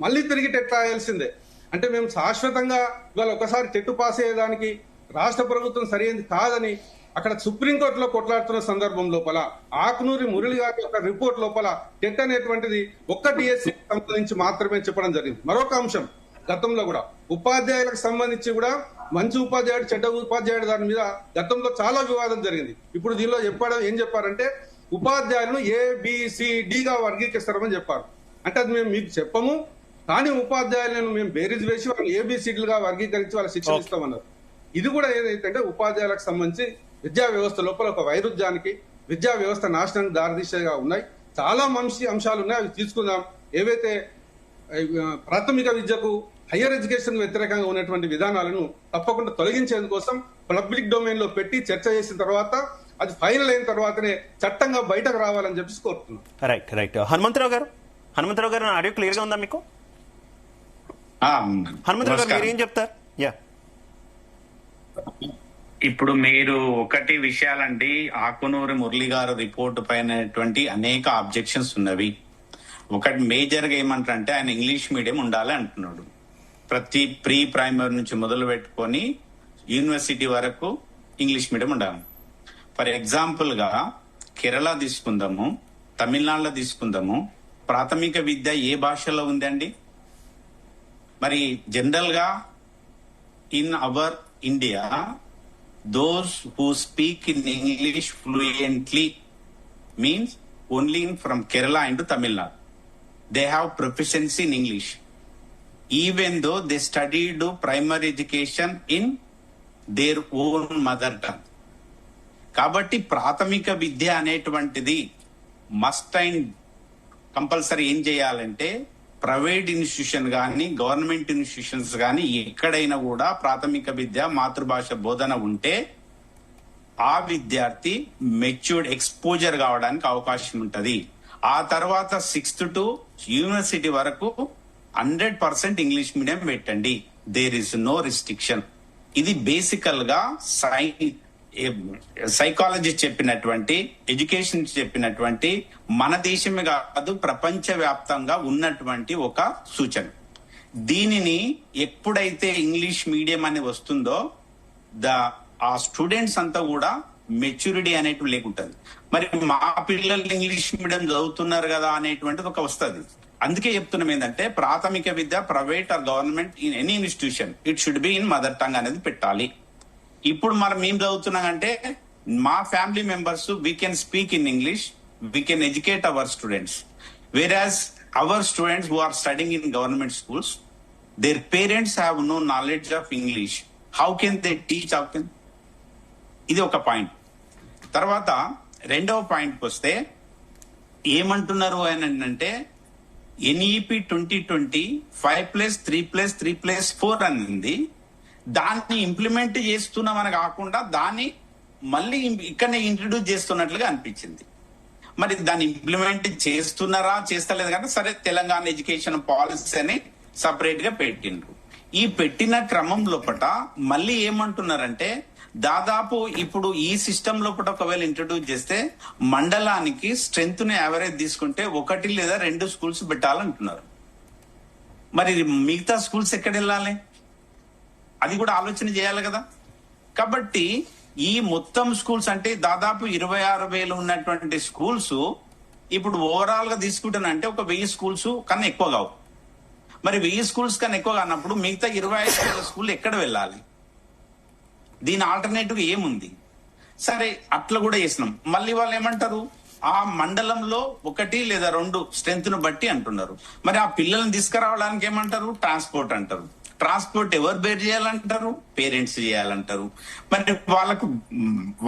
మళ్ళీ తిరిగి టెట్ రాయాల్సిందే. అంటే మేము శాశ్వతంగా ఇవాళ ఒకసారి టెట్ పాస్ అయ్యేదానికి రాష్ట్ర ప్రభుత్వం సరైనది కాదని అక్కడ సుప్రీంకోర్టులో కొట్లాడుతున్న సందర్భం లోపల ఆకునూరి మురళి గారి యొక్క రిపోర్ట్ లోపల టెట్ అనేటువంటిది ఒక్క డిఎస్సి సంబంధించి మాత్రమే చెప్పడం జరిగింది. మరొక అంశం, గతంలో కూడా ఉపాధ్యాయులకు సంబంధించి కూడా మంచి ఉపాధ్యాయుడు చెడ్డ ఉపాధ్యాయుడు దాని మీద గతంలో చాలా వివాదం జరిగింది. ఇప్పుడు దీనిలో ఏం చెప్పారంటే ఉపాధ్యాయులను ABCDగా వర్గీకరిస్తారని చెప్పారు. అంటే అది మేము మీకు చెప్పము, కానీ ఉపాధ్యాయులను మేము బేరీజ్ వేసి వాళ్ళని ABCDలుగా వర్గీకరించి వాళ్ళ శిక్షణ ఇస్తామన్నారు. ఇది కూడా ఏదైతే ఉపాధ్యాయులకు సంబంధించి విద్యా వ్యవస్థ లోపల ఒక వైరుధ్యానికి, విద్యా వ్యవస్థ నాశనానికి దారితీసేగా ఉన్నాయి. చాలా మంచి అంశాలు ఉన్నాయి, అవి తీసుకుందాం. ఏవైతే ప్రాథమిక విద్యకు హయ్యర్ ఎడ్యుకేషన్ వ్యతిరేకంగా ఉన్నటువంటి విధానాలను తప్పకుండా తొలగించేందుకోసం పబ్లిక్ డొమైన్ లో పెట్టి చర్చ చేసిన తర్వాత అది ఫైనల్ అయిన తర్వాతనే చట్టంగా బయటకు రావాలని చెప్పి కోరుతున్నాం. రైట్. హనుమంతరావు గారు ఆడియో క్లియర్ గా ఉందా మీకు? హనుమంతరావు గారు మీరు ఏం చెప్తారు? ఇప్పుడు మీరు ఒకటి విషయాలండి, ఆకునూరి మురళి గారు రిపోర్టు పైన అనేక ఆబ్జెక్షన్స్ ఉన్నవి. ఒకటి మేజర్ గా ఏమంటారంటే ఆయన ఇంగ్లీష్ మీడియం ఉండాలి అంటున్నాడు. ప్రతి ప్రీ ప్రైమరీ నుంచి మొదలు పెట్టుకొని యూనివర్సిటీ వరకు ఇంగ్లీష్ మీడియం ఉండాలి. ఫర్ ఎగ్జాంపుల్ గా కేరళ తీసుకుందాము, తమిళనాడులో తీసుకుందాము, ప్రాథమిక విద్య ఏ భాషలో ఉందండి? మరి జనరల్ గా in our India those who speak in English fluently means only from Kerala into Tamil Nadu. They have proficiency in English. Even though they studied primary education in their own mother tongue. కాబట్టి ప్రాథమిక విద్య అనేటువంటిది must and compulsory ఏం చేయాలంటే private institution కానీ government institutions కానీ ఎక్కడైనా కూడా ప్రాథమిక విద్య మాతృభాష బోధన ఉంటే ఆ విద్యార్థి మెచ్యూర్డ్ ఎక్స్పోజర్ కావడానికి అవకాశం ఉంటది. ఆ తర్వాత 6th to యూనివర్సిటీ వరకు 100% ఇంగ్లీష్ మీడియం పెట్టండి. There is no restriction. ఇది బేసికల్ గా సైకాలజీ చెప్పినటువంటి, ఎడ్యుకేషన్ చెప్పినటువంటి, మన దేశమే కాదు ప్రపంచ వ్యాప్తంగా ఉన్నటువంటి ఒక సూచన. దీనిని ఎప్పుడైతే ఇంగ్లీష్ మీడియం అని వస్తుందో ఆ స్టూడెంట్స్ అంతా కూడా మెచ్యూరిటీ అనేటివి లేకుంటది. మరి మా పిల్లలు ఇంగ్లీష్ మీడియం చదువుతున్నారు కదా అనేటువంటిది ఒక వస్తుంది. అందుకే చెప్తున్నాం ఏంటంటే ప్రాథమిక విద్య private or government in any institution it should be in mother tongue అనేది పెట్టాలి. ఇప్పుడు మనం ఏం చదువుతున్నామంటే మా family members we can speak in English, we can educate our students, whereas our students who are studying in government schools, their parents have no knowledge of English. How can they teach? How can? ఇది ఒక point. తర్వాత రెండవ పాయింట్కి వస్తే ఏమంటున్నారు అని అంటే NEP 2020 5+3+3+4 అనింది. దాన్ని ఇంప్లిమెంట్ చేస్తున్నామని కాకుండా దాన్ని మళ్ళీ ఇక్కడనే ఇంట్రడ్యూస్ చేస్తున్నట్లుగా అనిపించింది. మరి దాన్ని ఇంప్లిమెంట్ చేస్తున్నారా చేస్తలేదు కానీ సరే తెలంగాణ ఎడ్యుకేషన్ పాలసీ అని సపరేట్ గా పెట్టిండ్రు. ఈ పెట్టిన క్రమం లోపల మళ్ళీ ఏమంటున్నారంటే దాదాపు ఇప్పుడు ఈ సిస్టమ్ లోపల ఒకవేళ ఇంట్రడ్యూస్ చేస్తే మండలానికి స్ట్రెంత్ ని యావరేజ్ తీసుకుంటే 1 లేదా 2 స్కూల్స్ పెట్టాలంటున్నారు. మరి మిగతా స్కూల్స్ ఎక్కడ వెళ్ళాలి? అది కూడా ఆలోచన చేయాలి కదా. కాబట్టి ఈ మొత్తం స్కూల్స్ అంటే దాదాపు 26,000 ఉన్నటువంటి స్కూల్స్ ఇప్పుడు ఓవరాల్ గా తీసుకుంటానంటే ఒక 1000 స్కూల్స్ కన్నా ఎక్కువ కావు. మరి 1000 స్కూల్స్ కన్నా ఎక్కువ కానప్పుడు మిగతా 25,000 స్కూల్ ఎక్కడ వెళ్ళాలి? దీని ఆల్టర్నేటివ్ ఏముంది? సరే అట్లా కూడా చేసినాం. మళ్ళీ వాళ్ళు ఏమంటారు, ఆ మండలంలో 1 లేదా 2 స్ట్రెంత్ ను బట్టి అంటున్నారు. మరి ఆ పిల్లల్ని తీసుకురావడానికి ఏమంటారు? ట్రాన్స్పోర్ట్ అంటారు. ట్రాన్స్పోర్ట్ ఎవరు బేర్ చేయాలంటారు? పేరెంట్స్ చేయాలంటారు. మరి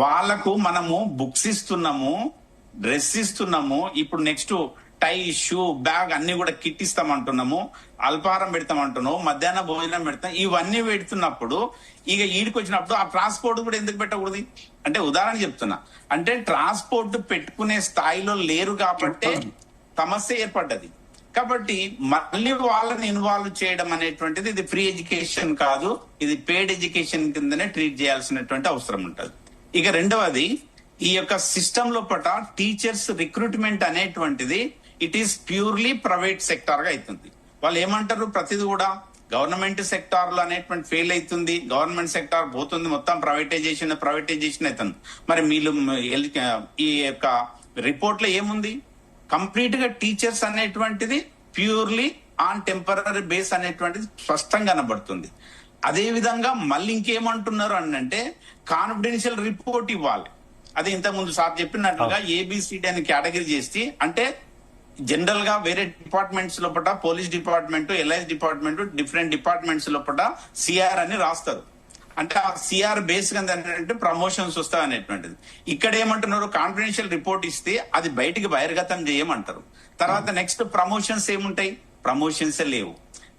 వాళ్ళకు మనము బుక్స్ ఇస్తున్నాము, డ్రెస్ ఇస్తున్నాము, ఇప్పుడు నెక్స్ట్ టై, షూ, బ్యాగ్ అన్ని కూడా కిట్ ఇస్తామంటున్నాము, అల్పాహారం పెడతామంటున్నాము, మధ్యాహ్న భోజనం పెడతాం. ఇవన్నీ పెడుతున్నప్పుడు ఇక ఈడికి వచ్చినప్పుడు ఆ ట్రాన్స్పోర్ట్ కూడా ఎందుకు పెట్టకూడదు? అంటే ఉదాహరణ చెప్తున్నా, అంటే ట్రాన్స్పోర్ట్ పెట్టుకునే స్థాయిలో లేరు కాబట్టి సమస్య ఏర్పడ్డది. కాబట్టి మళ్ళీ వాళ్ళని ఇన్వాల్వ్ చేయడం అనేటువంటిది ఇది ఫ్రీ ఎడ్యుకేషన్ కాదు, ఇది పెయిడ్ ఎడ్యుకేషన్ కిందనే ట్రీట్ చేయాల్సినటువంటి అవసరం ఉంటుంది. ఇక రెండవది, ఈ యొక్క సిస్టమ్ లోపల టీచర్స్ రిక్రూట్మెంట్ అనేటువంటిది it is purely private sector గా అవుతుంది. వాళ్ళు ఏమంటారు, ప్రతిది కూడా గవర్నమెంట్ సెక్టార్ లో అనేటువంటి ఫెయిల్ అవుతుంది, గవర్నమెంట్ సెక్టార్ పోతుంది, మొత్తం ప్రైవేటైజేషన్ అవుతుంది. మరి వీళ్ళు ఈ యొక్క రిపోర్ట్ లో ఏముంది? కంప్లీట్ గా టీచర్స్ అనేటువంటిది ప్యూర్లీ ఆన్ టెంపరరీ బేస్ అనేటువంటిది స్పష్టంగా కనబడుతుంది. అదే విధంగా మళ్ళీ ఇంకేమంటున్నారు అంటే కాన్ఫిడెన్షియల్ రిపోర్ట్ ఇవ్వాలి. అది ఇంతకుముందు సార్ చెప్పినట్లుగా ఏబిసిడి అని కేటగిరీ చేసి, అంటే జనరల్ గా వేరే డిపార్ట్మెంట్స్ లోపల police department, LIC department, different departments లోపల సిఆర్ అని రాస్తారు. అంటే ఆ సిఆర్ బేస్ గా అంటే ప్రమోషన్స్ వస్తాయి అనేటువంటిది. ఇక్కడ ఏమంటున్నారు, కాన్ఫిడెన్షియల్ రిపోర్ట్ ఇస్తే అది బయటికి బహిర్గతం చేయమంటారు. తర్వాత నెక్స్ట్ ప్రమోషన్స్ ఏముంటాయి? ప్రమోషన్స్ లేవు.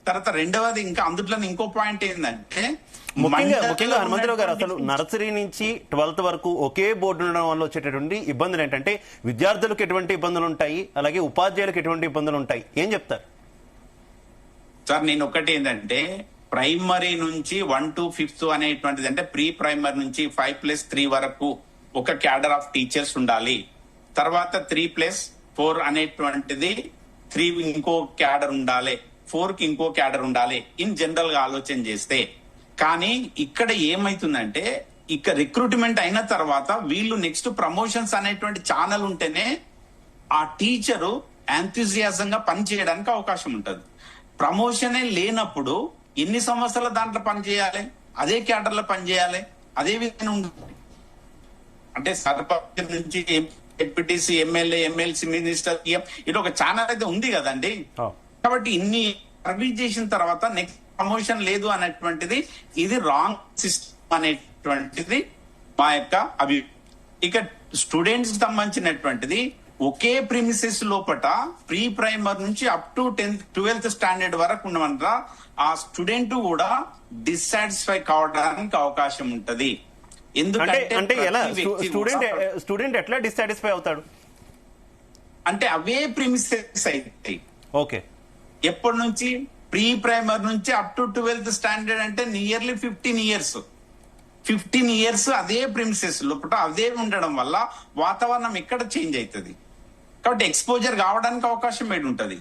తర్వాత రెండవది ఇంకా అందులో ఇంకో పాయింట్ ఏంటంటే ముఖ్యంగా హనుమంతరావు గారు, అసలు నర్సరీ నుంచి 12th వరకు ఒకే బోర్డు ఉండడం వల్ల వచ్చేటటువంటి ఇబ్బందులు ఏంటంటే విద్యార్థులకు ఎటువంటి ఇబ్బందులు ఉంటాయి, అలాగే ఉపాధ్యాయులకు ఎటువంటి ఇబ్బందులు ఉంటాయి, ఏం చెప్తారు సార్? నేను ఒకటి ఏంటంటే ప్రైమరీ నుంచి 1 to 5th అనేటువంటిది, అంటే ప్రీ ప్రైమరీ నుంచి 5+3 వరకు ఒక క్యాడర్ ఆఫ్ టీచర్స్ ఉండాలి. తర్వాత 3+4 అనేటువంటిది 3 ఇంకో క్యాడర్ ఉండాలి, 4 కి ఇంకో క్యాడర్ ఉండాలి ఇన్ జనరల్ గా ఆలోచన చేస్తే. కానీ ఇక్కడ ఏమైతుందంటే ఇక రిక్రూట్మెంట్ అయిన తర్వాత వీళ్ళు నెక్స్ట్ ప్రమోషన్స్ అనేటువంటి ఛానల్ ఉంటేనే ఆ టీచరు ఎంతూజియాజం గా పని చేయడానికి అవకాశం ఉంటుంది. ప్రమోషనే లేనప్పుడు ఎన్ని సంవత్సరాల దాంట్లో పనిచేయాలి? అదే క్యాడర్ లో పనిచేయాలి. అదే విధంగా అంటే సర్పంచ్ నుంచి ఎంపీటీసీ, ఎమ్మెల్యే, ఎమ్మెల్సీ, మినిస్టర్, ఇటు ఒక ఛానల్ అయితే ఉంది కదండి. కాబట్టి ఇన్ని సర్వీస్ చేసిన తర్వాత నెక్స్ట్ ప్రమోషన్ లేదు అనేటువంటిది ఇది రాంగ్ సిస్టమ్ అనేటువంటిది మా యొక్క అభిప్రాయం. ఇక స్టూడెంట్స్ సంబంధించినటువంటిది ఒకే ప్రిమిసెస్ లోపల ప్రీ ప్రైమర్ నుంచి అప్ టు 12th స్టాండర్డ్ వరకు ఉండమంటారా ఆ స్టూడెంట్ కూడా డిస్సాటిస్ఫై కావడానికి అవకాశం ఉంటది. ఎందుకంటే ఎలా స్టూడెంట్ ఎట్లా డిస్సాటిస్ఫై అవుతాడు? అంటే అవే ప్రిమిసెస్ అవుతాయి. ఓకే, ఎప్పటి నుంచి? ప్రీ ప్రైమర్ నుంచి అప్ టు 12th స్టాండర్డ్ అంటే నియర్లీ 15 ఇయర్స్ అదే ప్రిమిసెస్ లోపల అదే ఉండడం వల్ల వాతావరణం ఎక్కడ చేంజ్ అవుతుంది. కాబట్టి ఎక్స్పోజర్ కావడానికి అవకాశం ఏడు ఉంటది.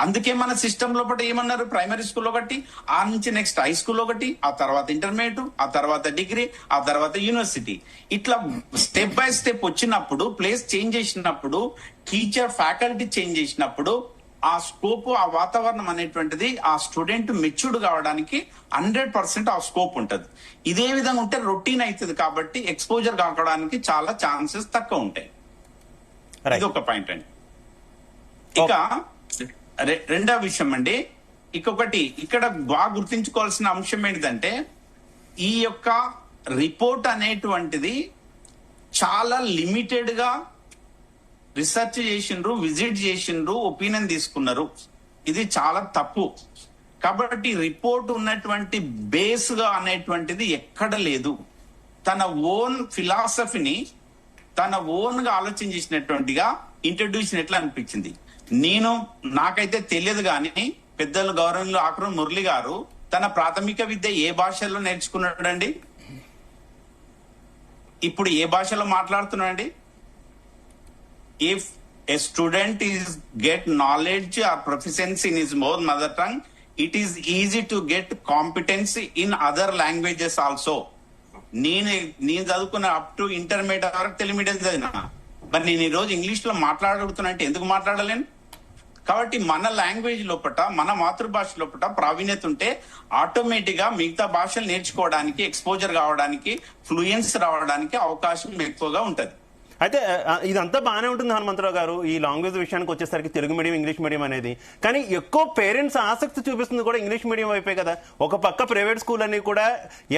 అందుకే మన సిస్టమ్ లోపల ఏమన్నారు, ప్రైమరీ స్కూల్ ఒకటి, ఆ నుంచి నెక్స్ట్ హై స్కూల్ ఒకటి, ఆ తర్వాత ఇంటర్మీడియట్, ఆ తర్వాత డిగ్రీ, ఆ తర్వాత యూనివర్సిటీ. ఇట్లా స్టెప్ బై స్టెప్ వచ్చినప్పుడు, ప్లేస్ చేంజ్ చేసినప్పుడు, టీచర్ ఫ్యాకల్టీ చేంజ్ చేసినప్పుడు ఆ స్కోప్, ఆ వాతావరణం అనేటువంటిది ఆ స్టూడెంట్ మెచ్యూర్డ్ కావడానికి 100% ఆ స్కోప్ ఉంటుంది. ఇదే విధంగా ఉంటే రొటీన్ అవుతుంది కాబట్టి ఎక్స్పోజర్ కావడానికి చాలా ఛాన్సెస్ తక్కువ ఉంటాయి. ఇది ఒక పాయింట్ అండి. ఇక రెండవ విషయం అండి, ఇంకొకటి ఇక్కడ బాగా గుర్తించుకోవాల్సిన అంశం ఏంటిదంటే, ఈ యొక్క రిపోర్ట్ అనేటువంటిది చాలా లిమిటెడ్ గా రీసెర్చ్ చేసిండ్రు, విజిట్ చేసిండ్రు, ఒపీనియన్ తీసుకున్నారు. ఇది చాలా తప్పు. కాబట్టి రిపోర్ట్ ఉన్నటువంటి బేస్ గా అనేటువంటిది ఎక్కడ లేదు. తన ఓన్ ఫిలాసఫీని తన ఓన్ గా ఆలోచన చేసినటువంటిగా ఇంట్రడ్యూస్ ఎట్లా అనిపించింది. నాకైతే తెలియదు కానీ పెద్దలు గౌరవంలో ఆకునూరి మురళి గారు తన ప్రాథమిక విద్య ఏ భాషలో నేర్చుకున్నాడండి? ఇప్పుడు ఏ భాషలో మాట్లాడుతున్నాడండి? If a student is get knowledge or proficiency in his own mother tongue, it is easy to get competency in other languages also. నేను చదువుకున్న అప్ టు ఇంటర్మీడియట్ వరకు తెలుగు మీడియం చదివినా, మరి నేను ఈ రోజు ఇంగ్లీష్ లో మాట్లాడగలుగుతున్నా అంటే ఎందుకు మాట్లాడలేను? కాబట్టి మన లాంగ్వేజ్ లోపల, మన మాతృభాష లోపల ప్రావీణ్యత ఉంటే ఆటోమేటిక్ గా మిగతా భాషలు నేర్చుకోవడానికి, ఎక్స్పోజర్ కావడానికి, ఫ్లూయెన్స్ రావడానికి అవకాశం ఎక్కువగా ఉంటది. అయితే ఇదంతా బాగానే ఉంటుంది హనుమంతరావు గారు, ఈ లాంగ్వేజ్ విషయానికి వచ్చేసరికి తెలుగు మీడియం, ఇంగ్లీష్ మీడియం అనేది. కానీ ఎక్కువ పేరెంట్స్ ఆసక్తి చూపిస్తుంది కూడా ఇంగ్లీష్ మీడియం వైపే కదా. ఒక పక్క ప్రైవేట్ స్కూల్ అన్ని కూడా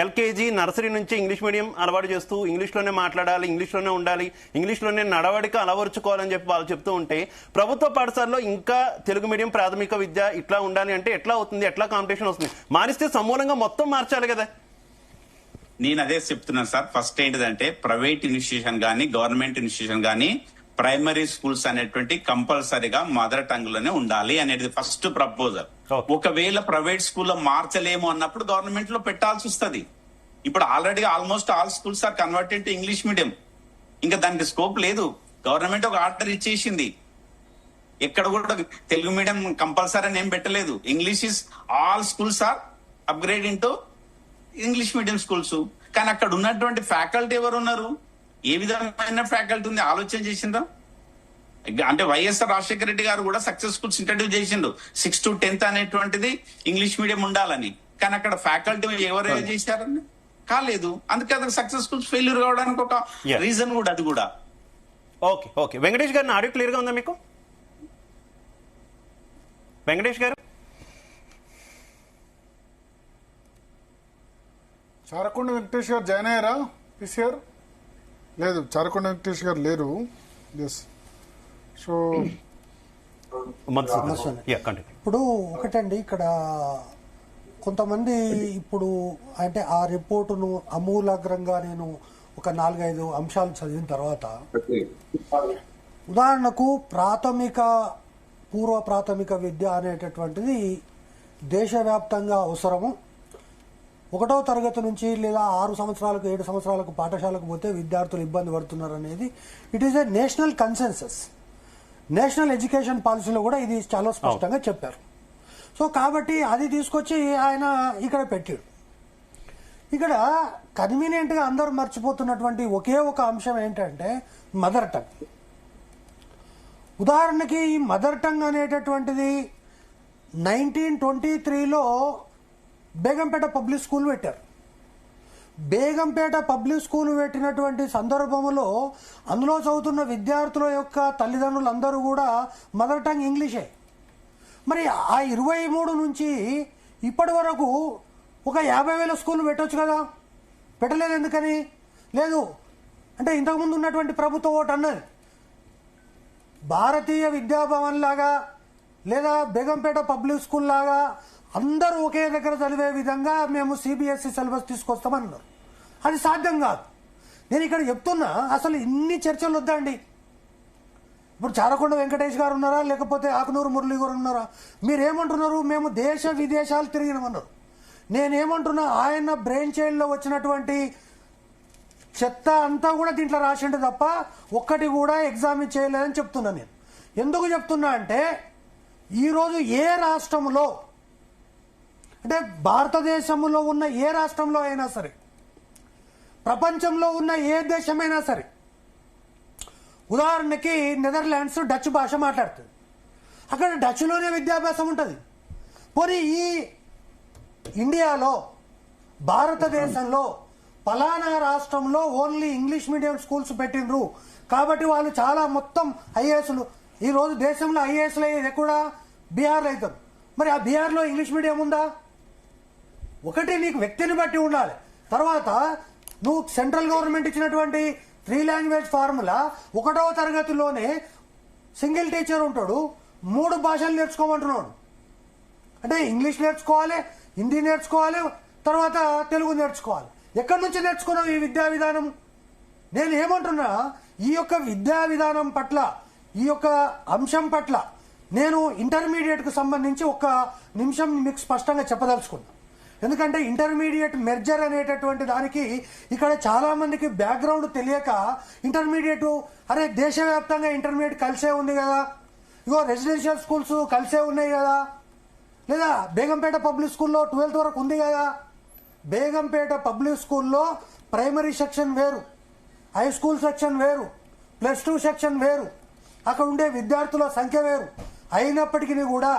ఎల్కేజీ, నర్సరీ నుంచి ఇంగ్లీష్ మీడియం అలవాటు చేస్తూ ఇంగ్లీష్లోనే మాట్లాడాలి, ఇంగ్లీష్లోనే ఉండాలి, ఇంగ్లీష్లోనే నడవడిక అలవరుచుకోవాలని చెప్పి వాళ్ళు చెప్తూ ఉంటే, ప్రభుత్వ పాఠశాలలో ఇంకా తెలుగు మీడియం ప్రాథమిక విద్య ఇట్లా ఉండాలి అంటే ఎట్లా అవుతుంది? ఎట్లా కాంపిటీషన్ వస్తుంది? మారిస్తే సమూలంగా మొత్తం మార్చాలి కదా. నేను అదే చెప్తున్నాను సార్. ఫస్ట్ ఏంటిదంటే, ప్రైవేట్ ఇన్స్టిట్యూషన్ కానీ గవర్నమెంట్ ఇన్స్టిట్యూషన్ కానీ ప్రైమరీ స్కూల్స్ అనేటువంటి కంపల్సరీగా మదర్ టంగ్ లోనే ఉండాలి అనేది ఫస్ట్ ప్రపోజల్. ఒకవేళ ప్రైవేట్ స్కూల్లో మార్చలేము అన్నప్పుడు గవర్నమెంట్ లో పెట్టాల్సి వస్తుంది. ఇప్పుడు already almost all schools are converted to English medium. ఇంకా దానికి స్కోప్ లేదు. గవర్నమెంట్ ఒక ఆర్డర్ ఇచ్చేసింది. ఎక్కడ కూడా తెలుగు మీడియం కంపల్సరీ అని ఏం పెట్టలేదు. English is all schools are upgrading to English medium schools. కానీ అక్కడ ఉన్నటువంటి ఫ్యాకల్టీ ఎవరు ఉన్నారు? ఏ విధమైన ఫ్యాకల్టీ ఉంది? ఆలోచన చేసిండ్రా? అంటే వైఎస్ఆర్ రాజశేఖర రెడ్డి గారు కూడా సక్సెస్ స్కూల్స్ ఇంట్రడ్యూస్ చేసిండు, 6 to 10th అనేటువంటిది ఇంగ్లీష్ మీడియం ఉండాలని. కానీ అక్కడ ఫ్యాకల్టీ ఎవరు చేశారని కాలేదు. అందుకే అక్కడ సక్సెస్ స్కూల్స్ ఫెయిల్యూర్ కావడానికి ఒక రీజన్ కూడా అది కూడా. ఓకే ఓకే వెంకటేష్ గారిని ఆడియో క్లియర్ గా ఉందా మీకు? వెంకటేష్ గారు, చారకొండ వెంకటేష్ గారు జాయిన్ అయ్యారా? పీసీఆర్ లేదు, చారకొండ వెంకటేష్ గారు లేరు. ఎస్. సో ఇప్పుడు ఒకటండి, ఇక్కడ కొంతమంది ఇప్పుడు అంటే ఆ రిపోర్టును అమూలాగ్రంగా నేను ఒక 4-5 అంశాలు చదివిన తర్వాత, ఉదాహరణకు పూర్వ ప్రాథమిక విద్య అనేటటువంటిది దేశవ్యాప్తంగా అవసరము. 1వ తరగతి నుంచి లేదా 6 సంవత్సరాలకు 7 సంవత్సరాలకు పాఠశాలకు పోతే విద్యార్థులు ఇబ్బంది పడుతున్నారు అనేది it is a national consensus. National education పాలసీలో కూడా ఇది చాలా స్పష్టంగా చెప్పారు. సో కాబట్టి అది తీసుకొచ్చి ఆయన ఇక్కడ పెట్టాడు. ఇక్కడ కన్వీనియంట్ గా అందరూ మర్చిపోతున్నటువంటి ఒకే ఒక అంశం ఏంటంటే మదర్ టంగ్. ఉదాహరణకి ఈ మదర్ టంగ్ అనేటటువంటిది 1923లో బేగంపేట పబ్లిక్ స్కూల్ పెట్టారు. బేగంపేట పబ్లిక్ స్కూల్ పెట్టినటువంటి సందర్భంలో అందులో చదువుతున్న విద్యార్థుల యొక్క తల్లిదండ్రులందరూ కూడా మదర్ టంగ్ ఇంగ్లీషే. మరి ఆ 23 నుంచి ఇప్పటి వరకు ఒక 50,000 స్కూళ్ళు పెట్టొచ్చు కదా, పెట్టలేదు. ఎందుకని లేదు అంటే, ఇంతకుముందు ఉన్నటువంటి ప్రభుత్వం ఒకటి అన్నది, భారతీయ విద్యాభవన్ లాగా లేదా బేగంపేట పబ్లిక్ స్కూల్ లాగా అందరూ ఒకే దగ్గర చదివే విధంగా మేము సిబిఎస్ఈ సిలబస్ తీసుకొస్తామన్నారు. అది సాధ్యం కాదు. నేను ఇక్కడ చెప్తున్నా, అసలు ఇన్ని చర్చలు వద్దండి. ఇప్పుడు చారకొండ వెంకటేష్ గారు ఉన్నారా, లేకపోతే ఆకునూరు మురళి గారు ఉన్నారా? మీరేమంటున్నారు? మేము దేశ విదేశాలు తిరిగినామన్నారు. నేనేమంటున్నా, ఆయన బ్రెయిన్ చైల్డ్లో వచ్చినటువంటి చెత్త అంతా కూడా దీంట్లో రాసిండు తప్ప ఒక్కటి కూడా ఎగ్జామ్ చేయలేదని చెప్తున్నా. నేను ఎందుకు చెప్తున్నా అంటే, ఈరోజు ఏ రాష్ట్రంలో అంటే భారతదేశంలో ఉన్న ఏ రాష్ట్రంలో అయినా సరే, ప్రపంచంలో ఉన్న ఏ దేశమైనా సరే, ఉదాహరణకి నెదర్లాండ్స్ డచ్ భాష మాట్లాడుతుంది. అక్కడ డచ్లోనే విద్యాభ్యాసం ఉంటుంది. పోనీ ఈ ఇండియాలో భారతదేశంలో పలానా రాష్ట్రంలో ఓన్లీ ఇంగ్లీష్ మీడియం స్కూల్స్ పెట్టిండ్రు కాబట్టి వాళ్ళు చాలా మొత్తం ఐఏఎస్లు, ఈ రోజు దేశంలో ఐఏఎస్లు అయ్యేది కూడా బీహార్లో అవుతారు. మరి ఆ బీహార్లో ఇంగ్లీష్ మీడియం ఉందా? ఒకటి నీకు వ్యక్తిని బట్టి ఉండాలి. తర్వాత నువ్వు సెంట్రల్ గవర్నమెంట్ ఇచ్చినటువంటి 3 లాంగ్వేజ్ ఫార్ములా 1వ తరగతిలోనే సింగిల్ టీచర్ ఉంటాడు, 3 భాషలు నేర్చుకోమంటున్నాడు. అంటే ఇంగ్లీష్ నేర్చుకోవాలి, హిందీ నేర్చుకోవాలి, తర్వాత తెలుగు నేర్చుకోవాలి. ఎక్కడి నుంచి నేర్చుకున్నావు ఈ విద్యా విధానం? నేను ఏమంటున్నా, ఈ యొక్క విద్యా విధానం పట్ల, ఈ యొక్క అంశం పట్ల నేను ఇంటర్మీడియట్ కు సంబంధించి ఒక నిమిషం మీకు స్పష్టంగా చెప్పదలుచుకున్నా. ఎందుకంటే ఇంటర్మీడియట్ మెర్జర్ అనేటటువంటి దానికి ఇక్కడ చాలా మందికి బ్యాక్గ్రౌండ్ తెలియక ఇంటర్మీడియట్, అరే దేశవ్యాప్తంగా ఇంటర్మీడియట్ కలిసే ఉంది కదా, ఇగో రెసిడెన్షియల్ స్కూల్స్ కలిసే ఉన్నాయి కదా, లేదా బేగంపేట పబ్లిక్ స్కూల్లో 12th వరకు ఉంది కదా. బేగంపేట పబ్లిక్ స్కూల్లో ప్రైమరీ సెక్షన్ వేరు, హై స్కూల్ సెక్షన్ వేరు, +2 సెక్షన్ వేరు, అక్కడ ఉండే విద్యార్థుల సంఖ్య వేరు. అయినప్పటికీ కూడా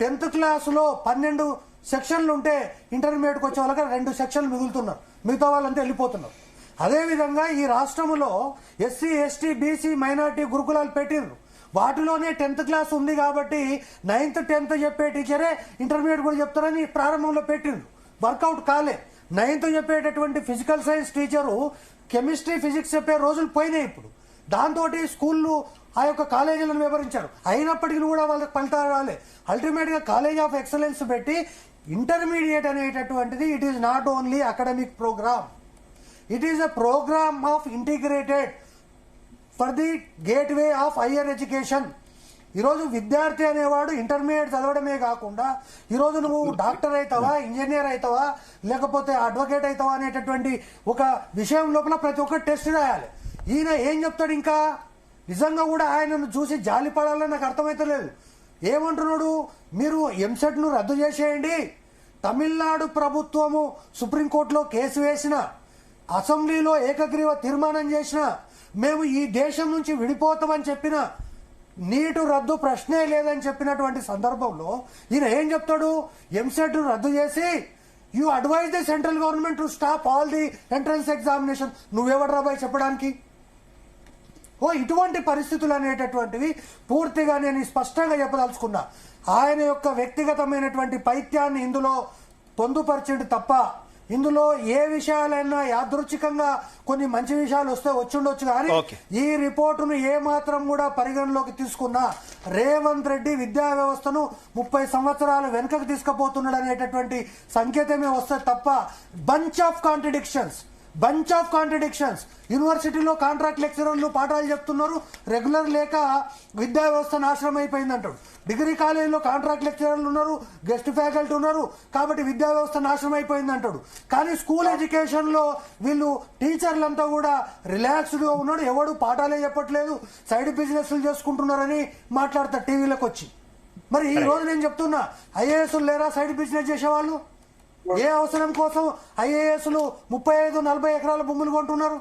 10th క్లాసులో 12 సెక్షన్లు ఉంటే ఇంటర్మీడియట్కి వచ్చే వాళ్ళకి 2 సెక్షన్లు మిగులుతున్నారు, మిగతా వాళ్ళంతా వెళ్ళిపోతున్నారు. అదేవిధంగా ఈ రాష్ట్రంలో ఎస్సీ, ఎస్టీ, బీసీ, మైనార్టీ గురుకులాలు పెట్టిండ్రు. వాటిలోనే 10th క్లాస్ ఉంది కాబట్టి 9th, 10th చెప్పే టీచరే ఇంటర్మీడియట్ కూడా చెప్తారని ప్రారంభంలో పెట్టిండ్రు. వర్కౌట్ కాలే. 9th చెప్పేటటువంటి physical science teacher chemistry, physics చెప్పే రోజులు పోయినాయి ఇప్పుడు. దాంతో స్కూళ్ళు ఆ యొక్క కాలేజీలను వివరించారు. అయినప్పటికీ కూడా వాళ్ళకి ఫలితాలు రాలే. అల్టిమేట్ గా కాలేజ్ ఆఫ్ ఎక్సలెన్స్ పెట్టి ఇంటర్మీడియట్ అనేటటువంటిది it is not only academic program, it is a program of integrated for the gateway of higher education. ఈరోజు విద్యార్థి అనేవాడు ఇంటర్మీడియట్ చదవడమే కాకుండా ఈరోజు నువ్వు డాక్టర్ అవుతావా, ఇంజనీర్ అవుతావా, లేకపోతే అడ్వకేట్ అవుతావా అనేటటువంటి ఒక విషయం లోపల ప్రతి ఒక్క టెస్ట్ రాయాలి. ఈయన ఏం చెప్తాడు? ఇంకా నిజంగా కూడా ఆయనను చూసి జాలి పడాలని నాకు అర్థమైతలేదు. ఏమంటున్నాడు? మీరు ఎంసెట్ ను రద్దు చేసేయండి. తమిళనాడు ప్రభుత్వము సుప్రీంకోర్టులో కేసు వేసిన, అసెంబ్లీలో ఏకగ్రీవ తీర్మానం చేసిన, మేము ఈ దేశం నుంచి విడిపోతామని చెప్పిన, నీటు రద్దు ప్రశ్నే లేదని చెప్పినటువంటి సందర్భంలో ఈయన ఏం చెప్తాడు? ఎంసెట్ ను రద్దు చేసి you advise the central government to stop all the entrance examination. నువ్వెవడు రాబాయ్ చెప్పడానికి? ఇటువంటి పరిస్థితులు అనేటటువంటివి పూర్తిగా నేను స్పష్టంగా చెప్పదలుచుకున్నా. ఆయన యొక్క వ్యక్తిగతమైనటువంటి పైత్యాన్ని ఇందులో పొందుపరిచిండు తప్ప ఇందులో ఏ విషయాలైనా యాదృచ్ఛికంగా కొన్ని మంచి విషయాలు వస్తే వచ్చిండొచ్చు. కానీ ఈ రిపోర్టును ఏ మాత్రం కూడా పరిగణలోకి తీసుకున్నా రేవంత్ రెడ్డి విద్యా వ్యవస్థను 30 సంవత్సరాలు వెనుకకు తీసుకుపోతున్నాడు అనేటటువంటి సంకేతమే వస్తే తప్ప బంచ్ ఆఫ్ కాంట్రడిక్షన్స్. యూనివర్సిటీలో కాంట్రాక్ట్ లెక్చరర్లు పాఠాలు చెప్తున్నారు, రెగ్యులర్ లేక విద్యా వ్యవస్థ నాశనం అయిపోయింది అంటాడు. డిగ్రీ కాలేజీలో కాంట్రాక్ట్ లెక్చరర్లు ఉన్నారు, గెస్ట్ ఫ్యాకల్టీ ఉన్నారు, కాబట్టి విద్యా వ్యవస్థ నాశనం అయిపోయింది అంటాడు. కానీ స్కూల్ ఎడ్యుకేషన్ లో వీళ్ళు టీచర్లంతా కూడా రిలాక్స్డ్ గా ఉన్నాడు, ఎవడు పాఠాలే చెప్పట్లేదు, సైడ్ బిజినెస్లు చేసుకుంటున్నారని మాట్లాడతారు టీవీలకు వచ్చి. మరి ఈ రోజు నేను చెప్తున్నా, ఐఏఎస్లు లేరా సైడ్ బిజినెస్ చేసేవాళ్ళు? ఏ అవసరం కోసం ఐఏఎస్లు 35-40 ఎకరాల భూములు కొంటున్నారు?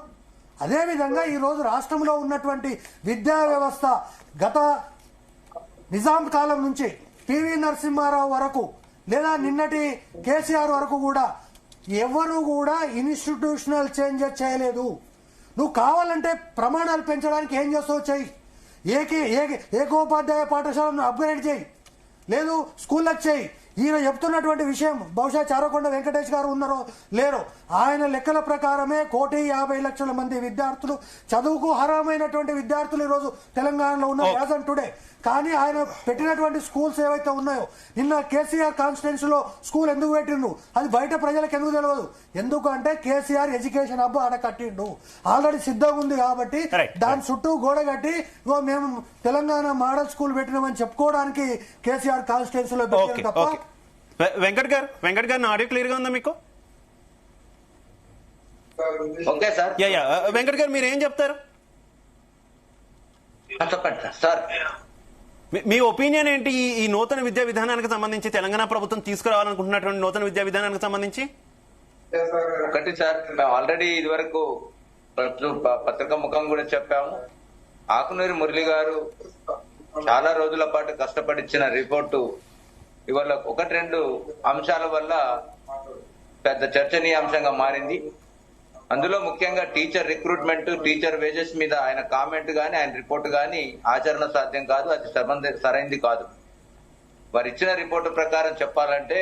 అదేవిధంగా ఈ రోజు రాష్ట్రంలో ఉన్నటువంటి విద్యా వ్యవస్థ గత నిజాం కాలం నుంచి పివి నరసింహారావు వరకు లేదా నిన్నటి కేసీఆర్ వరకు కూడా ఎవరు కూడా ఇన్స్టిట్యూషనల్ చేంజెస్ చేయలేదు. నువ్వు కావాలంటే ప్రమాణాలు పెంచడానికి ఏం చేస్తావు చెయ్యి. ఏకోపాధ్యాయ పాఠశాలను అప్గ్రేడ్ చేయి, లేదు స్కూళ్ళకి చేయి. ఈయన చెప్తున్నటువంటి విషయం బహుశా చారకొండ వెంకటేష్ గారు ఉన్నారో లేరో, ఆయన లెక్కల ప్రకారమే 1,50,00,000 మంది విద్యార్థులు, చదువుకు అర్హమైనటువంటి విద్యార్థులు ఈరోజు తెలంగాణలో ఉన్నారు యాజ్ ఆన్ టుడే. కానీ ఆయన పెట్టినటువంటి స్కూల్స్ ఏవైతే ఉన్నాయో, నిన్న కేసీఆర్ కాన్స్టిట్యున్సీలో స్కూల్ ఎందుకు పెట్టిండు అది బయట ప్రజలకు ఎందుకు తెలియదు? ఎందుకు అంటే కేసీఆర్ ఎడ్యుకేషన్ హబ్ ఆడ కట్టిండు, ఆల్రెడీ సిద్ధంగా ఉంది కాబట్టి దాని చుట్టూ గోడ కట్టి మేము తెలంగాణ మోడల్ స్కూల్ పెట్టినామని చెప్పుకోవడానికి కేసీఆర్ కాన్స్టిట్యున్సీలో పెట్టారు తప్ప. వెంకట్ గారు నా ఆడియో క్లియర్ గా ఉందా మీకు? Okay sir. వెంకట్ గారు మీరు ఏం చెప్తారు? చెప్పండి సార్. మీ ఒపీనియన్ ఏంటి ఈ నూతన విద్యా విధానానికి సంబంధించి, తెలంగాణ ప్రభుత్వం తీసుకురావాలనుకుంటున్నటువంటి నూతన విద్యా విధానానికి సంబంధించి? ఒకటి సార్, మేము ఆల్రెడీ ఇదివరకు పత్రికా ముఖం కూడా చెప్పాము. ఆకునూరి మురళి గారు చాలా రోజుల పాటు కష్టపడిచ్చిన రిపోర్టు ఇవాళ 1-2 అంశాల వల్ల పెద్ద చర్చనీయాంశంగా మారింది. అందులో ముఖ్యంగా టీచర్ రిక్రూట్మెంట్, టీచర్ వేజెస్ మీద ఆయన కామెంట్ గాని ఆయన రిపోర్ట్ గాని ఆచరణ సాధ్యం కాదు, అది సరైంది కాదు. వారు ఇచ్చిన రిపోర్టు ప్రకారం చెప్పాలంటే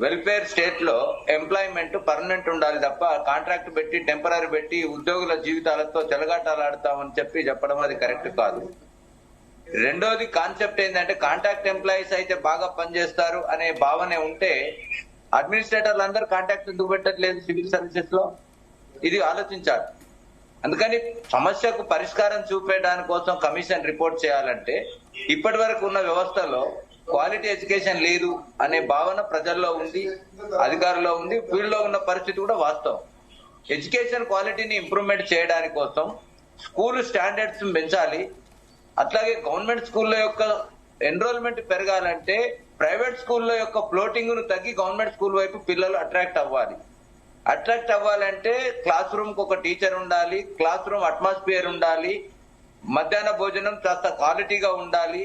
వెల్ఫేర్ స్టేట్ లో ఎంప్లాయ్మెంట్ పర్మనెంట్ ఉండాలి తప్ప కాంట్రాక్ట్ పెట్టి టెంపరీ పెట్టి ఉద్యోగుల జీవితాలతో చెలగాటాలాడతామని చెప్పడం అది కరెక్ట్ కాదు. రెండోది కాన్సెప్ట్ ఏంటంటే కాంట్రాక్ట్ ఎంప్లాయీస్ అయితే బాగా పనిచేస్తారు అనే భావన ఉంటే అడ్మినిస్ట్రేటర్లు అందరూ కాంట్రాక్ట్ ఎందుకు పెట్టట్లేదు సివిల్ సర్వీసెస్ లో? ఇది ఆలోచించాలి. అందుకని సమస్యకు పరిష్కారం చూపేయడానికి కోసం కమిషన్ రిపోర్ట్ చేయాలంటే ఇప్పటి వరకు ఉన్న వ్యవస్థలో క్వాలిటీ ఎడ్యుకేషన్ లేదు అనే భావన ప్రజల్లో ఉంది, అధికారుల్లో ఉంది, ఫీల్డ్ లో ఉన్న పరిస్థితి కూడా వాస్తవం. ఎడ్యుకేషన్ క్వాలిటీని ఇంప్రూవ్మెంట్ చేయడానికి కోసం స్కూల్ స్టాండర్డ్స్ పెంచాలి. అట్లాగే గవర్నమెంట్ స్కూల్లో యొక్క ఎన్రోల్మెంట్ పెరగాలంటే ప్రైవేట్ స్కూల్లో యొక్క ఫ్లోటింగ్ ను తగ్గి గవర్నమెంట్ స్కూల్ వైపు పిల్లలు అట్రాక్ట్ అవ్వాలి. అట్రాక్ట్ అవ్వాలంటే క్లాస్ రూమ్ కు ఒక టీచర్ ఉండాలి, క్లాస్ రూమ్ అట్మాస్ఫియర్ ఉండాలి, మధ్యాహ్న భోజనం కాస్త క్వాలిటీగా ఉండాలి.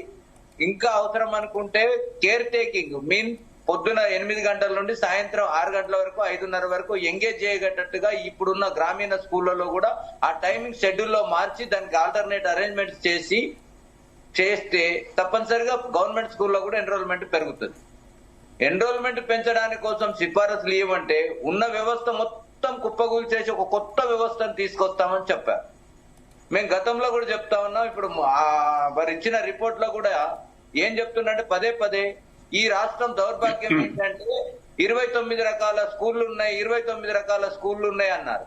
ఇంకా అవసరం అనుకుంటే కేర్ టేకింగ్ మీన్ పొద్దున 8 గంటల నుండి సాయంత్రం 6 గంటల వరకు 5:30 వరకు ఎంగేజ్ చేయగట్టట్టుగా ఇప్పుడున్న గ్రామీణ స్కూళ్లలో కూడా ఆ టైమింగ్ షెడ్యూల్లో మార్చి దానికి ఆల్టర్నేట్ అరేంజ్మెంట్స్ చేస్తే తప్పనిసరిగా గవర్నమెంట్ స్కూల్లో కూడా ఎన్రోల్మెంట్ పెరుగుతుంది. ఎన్రోల్మెంట్ పెంచడానికి కోసం సిఫారసులు ఇవ్వమంటే ఉన్న వ్యవస్థ మొత్తం కుప్పగూలు చేసి ఒక కొత్త వ్యవస్థను తీసుకొస్తామని చెప్పారు. మేము గతంలో కూడా చెప్తా ఉన్నాం. ఇప్పుడు వారు ఇచ్చిన రిపోర్ట్ లో కూడా ఏం చెప్తుందంటే పదే ఈ రాష్ట్రం దౌర్భాగ్యం ఏంటంటే 29 రకాల స్కూళ్లు ఉన్నాయి, 29 రకాల స్కూళ్లు ఉన్నాయి అన్నారు.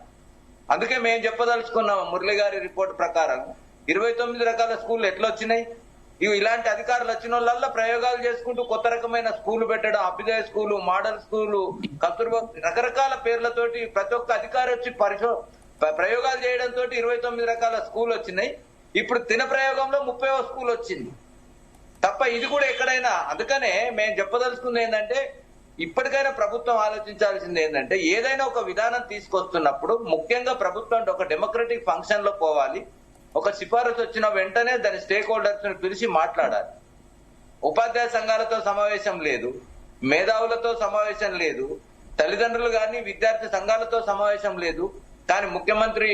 అందుకే మేము చెప్పదలుచుకున్నాం మురళి గారి రిపోర్ట్ ప్రకారం 29 రకాల స్కూళ్లు ఎట్లా వచ్చినాయి? ఇలాంటి అధికారులు వచ్చిన వాళ్ళ ప్రయోగాలు చేసుకుంటూ కొత్త రకమైన స్కూల్ పెట్టడం, అభ్యుదయ స్కూలు, మోడల్ స్కూలు, కస్తూర్బా రకరకాల పేర్లతోటి ప్రతి ఒక్క అధికారి వచ్చి ప్రయోగాలు చేయడంతో 29 రకాల స్కూల్ వచ్చినాయి. ఇప్పుడు తిన ప్రయోగంలో 30వ స్కూల్ వచ్చింది తప్ప ఇది కూడా ఎక్కడైనా. అందుకనే మేము చెప్పదలుచుకుంది ఏంటంటే ఇప్పటికైనా ప్రభుత్వం ఆలోచించాల్సింది ఏంటంటే ఏదైనా ఒక విధానం తీసుకొస్తున్నప్పుడు ముఖ్యంగా ప్రభుత్వం ఒక డెమోక్రటిక్ ఫంక్షన్ లో పోవాలి. ఒక సిఫారసు వచ్చిన వెంటనే దాని స్టేక్ హోల్డర్స్ ని పిలిచి మాట్లాడాలి. ఉపాధ్యాయ సంఘాలతో సమావేశం లేదు, మేధావులతో సమావేశం లేదు, తల్లిదండ్రులు గాని విద్యార్థి సంఘాలతో సమావేశం లేదు. కానీ ముఖ్యమంత్రి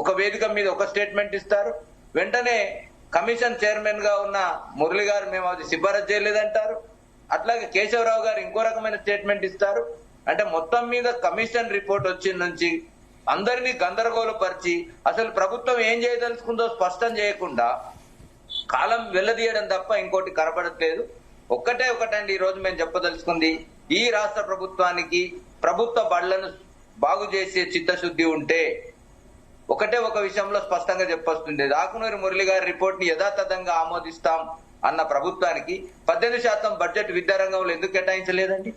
ఒక వేదిక మీద ఒక స్టేట్మెంట్ ఇస్తారు, వెంటనే కమిషన్ చైర్మన్ గా ఉన్న మురళి గారు మేము అది సిఫారసు చేయలేదంటారు. అట్లాగే కేశవరావు గారు ఇంకో రకమైన స్టేట్మెంట్ ఇస్తారు. అంటే మొత్తం మీద కమిషన్ రిపోర్ట్ వచ్చిన నుంచి అందరినీ గందరగోళపరిచి అసలు ప్రభుత్వం ఏం చేయదలుచుకుందో స్పష్టం చేయకుండా కాలం వెళ్లదీయడం తప్ప ఇంకోటి కనబడట్లేదు. ఒకటండి ఈ రోజు మేము చెప్పదలుచుకుంది, ఈ రాష్ట్ర ప్రభుత్వానికి ప్రభుత్వ బళ్లను బాగు చేసే చిత్తశుద్ధి ఉంటే ఒక విషయంలో స్పష్టంగా చెప్పొస్తుంది. ఆకునూరి మురళి గారి రిపోర్ట్ ని యథాతథంగా ఆమోదిస్తాం అన్న ప్రభుత్వానికి 18% బడ్జెట్ విద్యారంగంలో ఎందుకు కేటాయించలేదండి?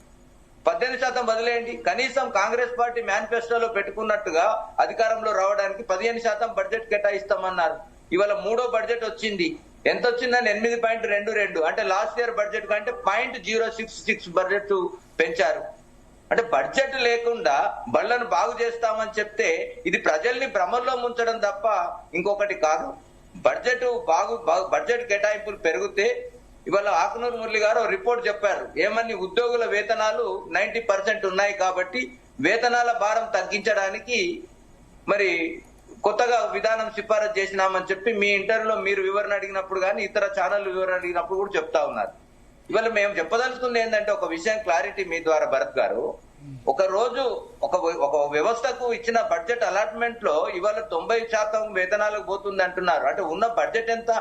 18% వదిలేయండి, కనీసం కాంగ్రెస్ పార్టీ మేనిఫెస్టోలో పెట్టుకున్నట్టుగా అధికారంలో రావడానికి 15% బడ్జెట్ కేటాయిస్తామన్నారు. ఇవాళ 3వ బడ్జెట్ వచ్చింది. ఎంత వచ్చిందని 8.22, అంటే లాస్ట్ ఇయర్ బడ్జెట్ కంటే 0.066 బడ్జెట్ పెంచారు. అంటే బడ్జెట్ లేకుండా బళ్లను బాగు చేస్తామని చెప్తే ఇది ప్రజల్ని భ్రమల్లో ముంచడం తప్ప ఇంకొకటి కాదు. బడ్జెట్ కేటాయింపులు పెరిగితే ఇవాళ ఆకునూరు మురళి గారు రిపోర్ట్ చెప్పారు ఏమని, ఉద్యోగుల వేతనాలు 90% ఉన్నాయి కాబట్టి వేతనాల భారం తగ్గించడానికి మరి కొత్తగా విధానం సిఫారసు చేసినామని చెప్పి మీ ఇంటర్వ్యూలో మీరు వివరణ అడిగినప్పుడు కానీ ఇతర ఛానల్ వివరణ అడిగినప్పుడు కూడా చెప్తా ఉన్నారు. ఇవాళ మేము చెప్పదలుచుకుంది ఏంటంటే ఒక విషయం క్లారిటీ మీ ద్వారా భరత్ గారు, ఒక రోజు ఒక వ్యవస్థకు ఇచ్చిన బడ్జెట్ అలాట్మెంట్ లో ఇవాళ 90% వేతనాలకు పోతుంది అంటున్నారు. అంటే ఉన్న బడ్జెట్ ఎంత?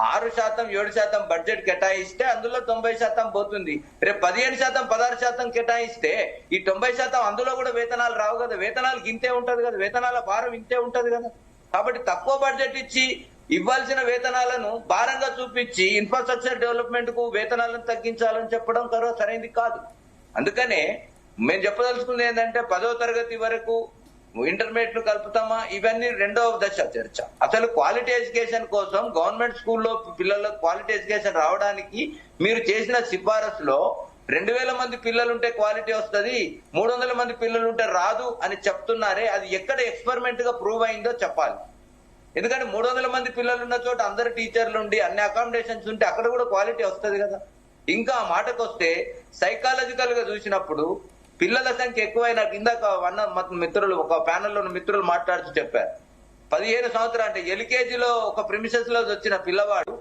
6%, 7% బడ్జెట్ కేటాయిస్తే అందులో 90% పోతుంది. రేపు 15%, 16% కేటాయిస్తే ఈ 90% అందులో కూడా వేతనాలు రావు కదా. వేతనాలు ఇంతే ఉంటది కదా, వేతనాల భారం ఇంతే ఉంటది కదా. కాబట్టి తక్కువ బడ్జెట్ ఇచ్చి ఇవ్వాల్సిన వేతనాలను భారంగా చూపించి ఇన్ఫ్రాస్ట్రక్చర్ డెవలప్మెంట్ కు వేతనాలను తగ్గించాలని చెప్పడం సరైనది కాదు. అందుకనే మేము చెప్పదలుచుకుంది ఏంటంటే 10వ తరగతి వరకు ఇంటర్మీడియట్ ను కలుపుతామా, ఇవన్నీ 2వ దశ చర్చ. అసలు క్వాలిటీ ఎడ్యుకేషన్ కోసం గవర్నమెంట్ స్కూల్లో పిల్లలకు క్వాలిటీ ఎడ్యుకేషన్ రావడానికి మీరు చేసిన సిఫారసులో 2000 మంది పిల్లలుంటే క్వాలిటీ వస్తుంది, 300 మంది పిల్లలుంటే రాదు అని చెప్తున్నారే, అది ఎక్కడ ఎక్స్పెరిమెంట్ గా ప్రూవ్ అయిందో చెప్పాలి. ఎందుకంటే 300 మంది పిల్లలు ఉన్న చోట అందరు టీచర్లు ఉండి అన్ని అకామిడేషన్స్ ఉంటే అక్కడ కూడా క్వాలిటీ వస్తుంది కదా. ఇంకా ఆ మాటకు వస్తే సైకాలజికల్ గా చూసినప్పుడు పిల్లల సంఖ్య ఎక్కువైన ఇందాక మిత్రులు ఒక ప్యానెల్లో మిత్రులు మాట్లాడుతూ చెప్పారు 15 సంవత్సరాలు అంటే ఎల్కేజీలో ఒక ప్రిమిసెస్ లో వచ్చిన పిల్లవాడు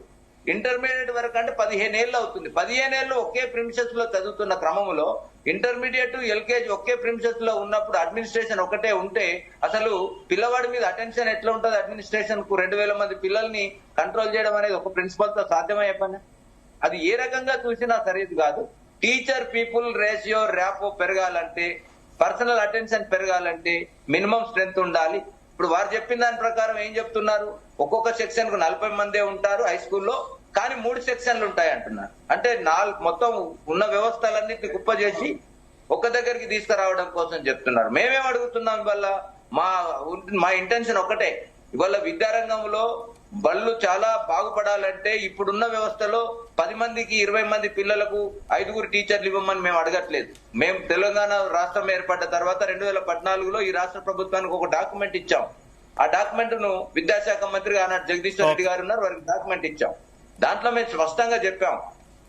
ఇంటర్మీడియట్ వరకు అంటే 15 ఏళ్ళు అవుతుంది. 15 ఏళ్ళు ఒకే ప్రిమిసెస్ లో చదువుతున్న క్రమంలో ఇంటర్మీడియట్ ఎల్కేజీ ఒకే ప్రిమిసెస్ లో ఉన్నప్పుడు అడ్మినిస్ట్రేషన్ ఒకటే ఉంటే అసలు పిల్లవాడి మీద అటెన్షన్ ఎట్లా ఉంటుంది? అడ్మినిస్ట్రేషన్ కు 2000 మంది పిల్లల్ని కంట్రోల్ చేయడం అనేది ఒక ప్రిన్సిపల్ తో సాధ్యమయ్యే పని. అది ఏ రకంగా చూసినా సరిది కాదు. టీచర్ పీపుల్ రేషియో ర్యాపో పెరగాలంటే, పర్సనల్ అటెన్షన్ పెరగాలంటే మినిమం స్ట్రెంత్ ఉండాలి. ఇప్పుడు వారు చెప్పిన దాని ప్రకారం ఏం చెప్తున్నారు? ఒక్కొక్క సెక్షన్ కు 40 మందే ఉంటారు హై స్కూల్లో, కానీ 3 సెక్షన్లు ఉంటాయి అంటున్నారు. అంటే మొత్తం ఉన్న వ్యవస్థలన్నింటినీ కుప్ప చేసి ఒక్క దగ్గరికి తీసుకురావడం కోసం చెప్తున్నారు. మేమేం అడుగుతున్నాం ఇవాళ? మా ఇంటెన్షన్ ఒకటే, ఇవాళ విద్యారంగంలో బళ్ళు చాలా బాగుపడాలంటే ఇప్పుడున్న వ్యవస్థలో 10 మందికి 20 మంది పిల్లలకు 5 టీచర్లు ఇవ్వమని మేము అడగట్లేదు. మేము తెలంగాణ రాష్ట్రం ఏర్పడ్డ తర్వాత 2014లో ఈ రాష్ట్ర ప్రభుత్వానికి ఒక డాక్యుమెంట్ ఇచ్చాం. ఆ డాక్యుమెంట్ ను విద్యాశాఖ మంత్రి ఆనాడు జగదీశ్వర్ రెడ్డి గారు ఉన్నారు, వారికి డాక్యుమెంట్ ఇచ్చాం. దాంట్లో మేము స్పష్టంగా చెప్పాం,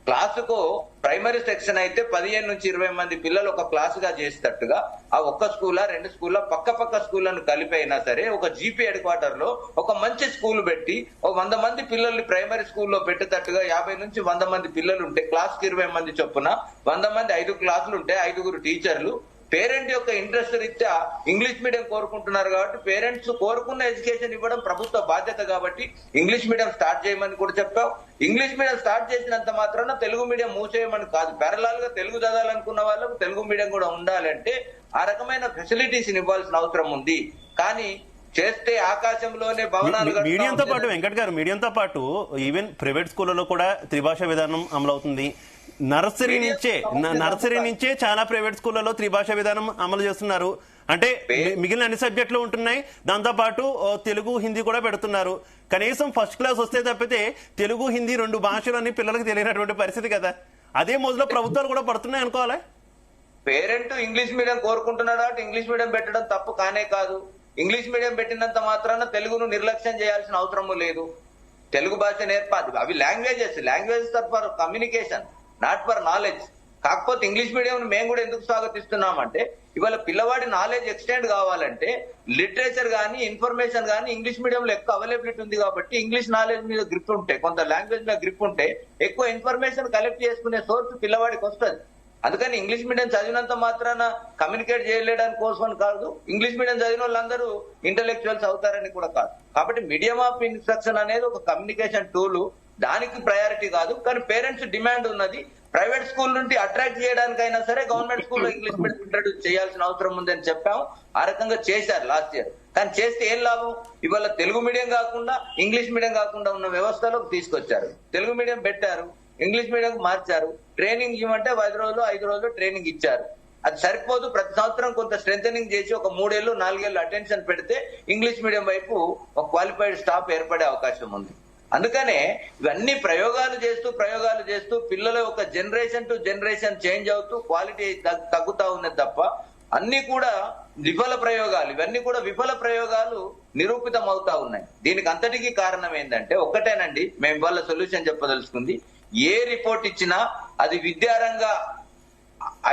క్లాసుకు ప్రైమరీ సెక్షన్ అయితే 15 నుంచి 20 మంది పిల్లలు ఒక క్లాస్ గా చేసేటట్టుగా ఆ ఒక్క స్కూల్ 2 స్కూల్ పక్క స్కూళ్లను కలిపి అయినా సరే ఒక జీపీ హెడ్ క్వార్టర్ లో ఒక మంచి స్కూల్ పెట్టి ఒక 100 మంది పిల్లల్ని ప్రైమరీ స్కూల్లో పెట్టేటట్టుగా 50 నుంచి 100 మంది పిల్లలు ఉంటే క్లాస్ కి 20 మంది చొప్పున 100 మంది 5 క్లాసులు ఉంటే 5 టీచర్లు. పేరెంట్ యొక్క ఇంట్రెస్ట్ రీత్యా ఇంగ్లీష్ మీడియం కోరుకుంటున్నారు కాబట్టి పేరెంట్స్ కోరుకున్న ఎడ్యుకేషన్ ఇవ్వడం ప్రభుత్వ బాధ్యత కాబట్టి ఇంగ్లీష్ మీడియం స్టార్ట్ చేయమని కూడా చెప్పాం. ఇంగ్లీష్ మీడియం స్టార్ట్ చేసినంత మాత్రాన తెలుగు మీడియం మూసేయమని కాదు. ప్యారలాల్ గా తెలుగు చదవాలనుకున్న వాళ్ళకు తెలుగు మీడియం కూడా ఉండాలంటే ఆ రకమైన ఫెసిలిటీస్ ఇవ్వాల్సిన అవసరం ఉంది. కానీ చేస్తే ఆకాశంలోనే భవనాలు మీడియంతో పాటు వెంకట్ గారు, మీడియంతో పాటు ఈవెన్ ప్రైవేట్ స్కూళ్లలో కూడా త్రిభాష విధానం అమలవుతుంది. నర్సరీ నుంచే చాలా ప్రైవేట్ స్కూళ్లలో త్రిభాష విధానం అమలు చేస్తున్నారు. అంటే మిగిలిన అన్ని సబ్జెక్టులు ఉంటున్నాయి, దాంతో పాటు తెలుగు హిందీ కూడా పెడుతున్నారు. కనీసం ఫస్ట్ క్లాస్ వస్తే తప్పితే తెలుగు హిందీ 2 భాషలు అని పిల్లలకు తెలియనటువంటి పరిస్థితి కదా. అదే మోజులో ప్రభుత్వాలు కూడా పడుతున్నాయి అనుకోవాలి. పేరెంట్ ఇంగ్లీష్ మీడియం కోరుకుంటున్నాడు కాబట్టి ఇంగ్లీష్ మీడియం పెట్టడం తప్పు కానే కాదు. ఇంగ్లీష్ మీడియం పెట్టినంత మాత్రాన తెలుగును నిర్లక్ష్యం చేయాల్సిన అవసరము లేదు. తెలుగు భాష నేర్పాలి. అవి languages for communication, not for knowledge. కాకపోతే ఇంగ్లీష్ మీడియం మేము కూడా ఎందుకు స్వాగతిస్తున్నామంటే ఇవాళ పిల్లవాడి నాలెడ్జ్ ఎక్స్టెండ్ కావాలంటే లిటరేచర్ గానీ ఇన్ఫర్మేషన్ గానీ ఇంగ్లీష్ మీడియంలో ఎక్కువ అవైలబిలిటీ ఉంది కాబట్టి ఇంగ్లీష్ నాలెడ్జ్ మీద గ్రిప్ ఉంటే, కొంత లాంగ్వేజ్ మీద గ్రిప్ ఉంటే ఎక్కువ ఇన్ఫర్మేషన్ కలెక్ట్ చేసుకునే సోర్స్ పిల్లవాడికి వస్తుంది. అందుకని ఇంగ్లీష్ మీడియం చదివినంత మాత్రాన కమ్యూనికేట్ చేయలేడానికి కోసం కాదు, ఇంగ్లీష్ మీడియం చదివిన వాళ్ళందరూ ఇంటలెక్చువల్స్ అవుతారని కూడా కాదు. కాబట్టి మీడియం ఆఫ్ ఇన్స్ట్రక్షన్ అనేది ఒక కమ్యూనికేషన్ టూల్, దానికి ప్రయారిటీ కాదు. కానీ పేరెంట్స్ డిమాండ్ ఉన్నది. ప్రైవేట్ స్కూల్ నుండి అట్రాక్ట్ చేయడానికైనా సరే గవర్నమెంట్ స్కూల్లో ఇంగ్లీష్ మీడియం ఇంట్రడ్యూస్ చేయాల్సిన అవసరం ఉందని చెప్పాము. ఆ రకంగా చేశారు లాస్ట్ ఇయర్. కానీ చేస్తే ఏం లాభం? ఇవాళ తెలుగు మీడియం కాకుండా ఇంగ్లీష్ మీడియం కాకుండా ఉన్న వ్యవస్థలోకి తీసుకొచ్చారు. తెలుగు మీడియం పెట్టారు, ఇంగ్లీష్ మీడియం మార్చారు. ట్రైనింగ్ ఇవ్వమంటే 5 రోజులు ట్రైనింగ్ ఇచ్చారు. అది సరిపోదు. ప్రతి సంవత్సరం కొంత స్ట్రెంథనింగ్ చేసి ఒక 3 ఏళ్ళు 4 ఏళ్ళు అటెన్షన్ పెడితే ఇంగ్లీష్ మీడియం వైపు ఒక క్వాలిఫైడ్ స్టాఫ్ ఏర్పడే అవకాశం ఉంది. అందుకనే ఇవన్నీ ప్రయోగాలు చేస్తూ పిల్లల ఒక జనరేషన్ టు జనరేషన్ చేంజ్ అవుతూ క్వాలిటీ తగ్గుతా ఉన్నది తప్ప అన్ని కూడా విఫల ప్రయోగాలు. ఇవన్నీ కూడా విఫల ప్రయోగాలు నిరూపితం అవుతా ఉన్నాయి. దీనికి అంతటికీ కారణం ఏంటంటే ఒక్కటేనండి, మేము ఇవాళ సొల్యూషన్ చెప్పదలుచుకుంది. ఏ రిపోర్ట్ ఇచ్చినా అది విద్యారంగ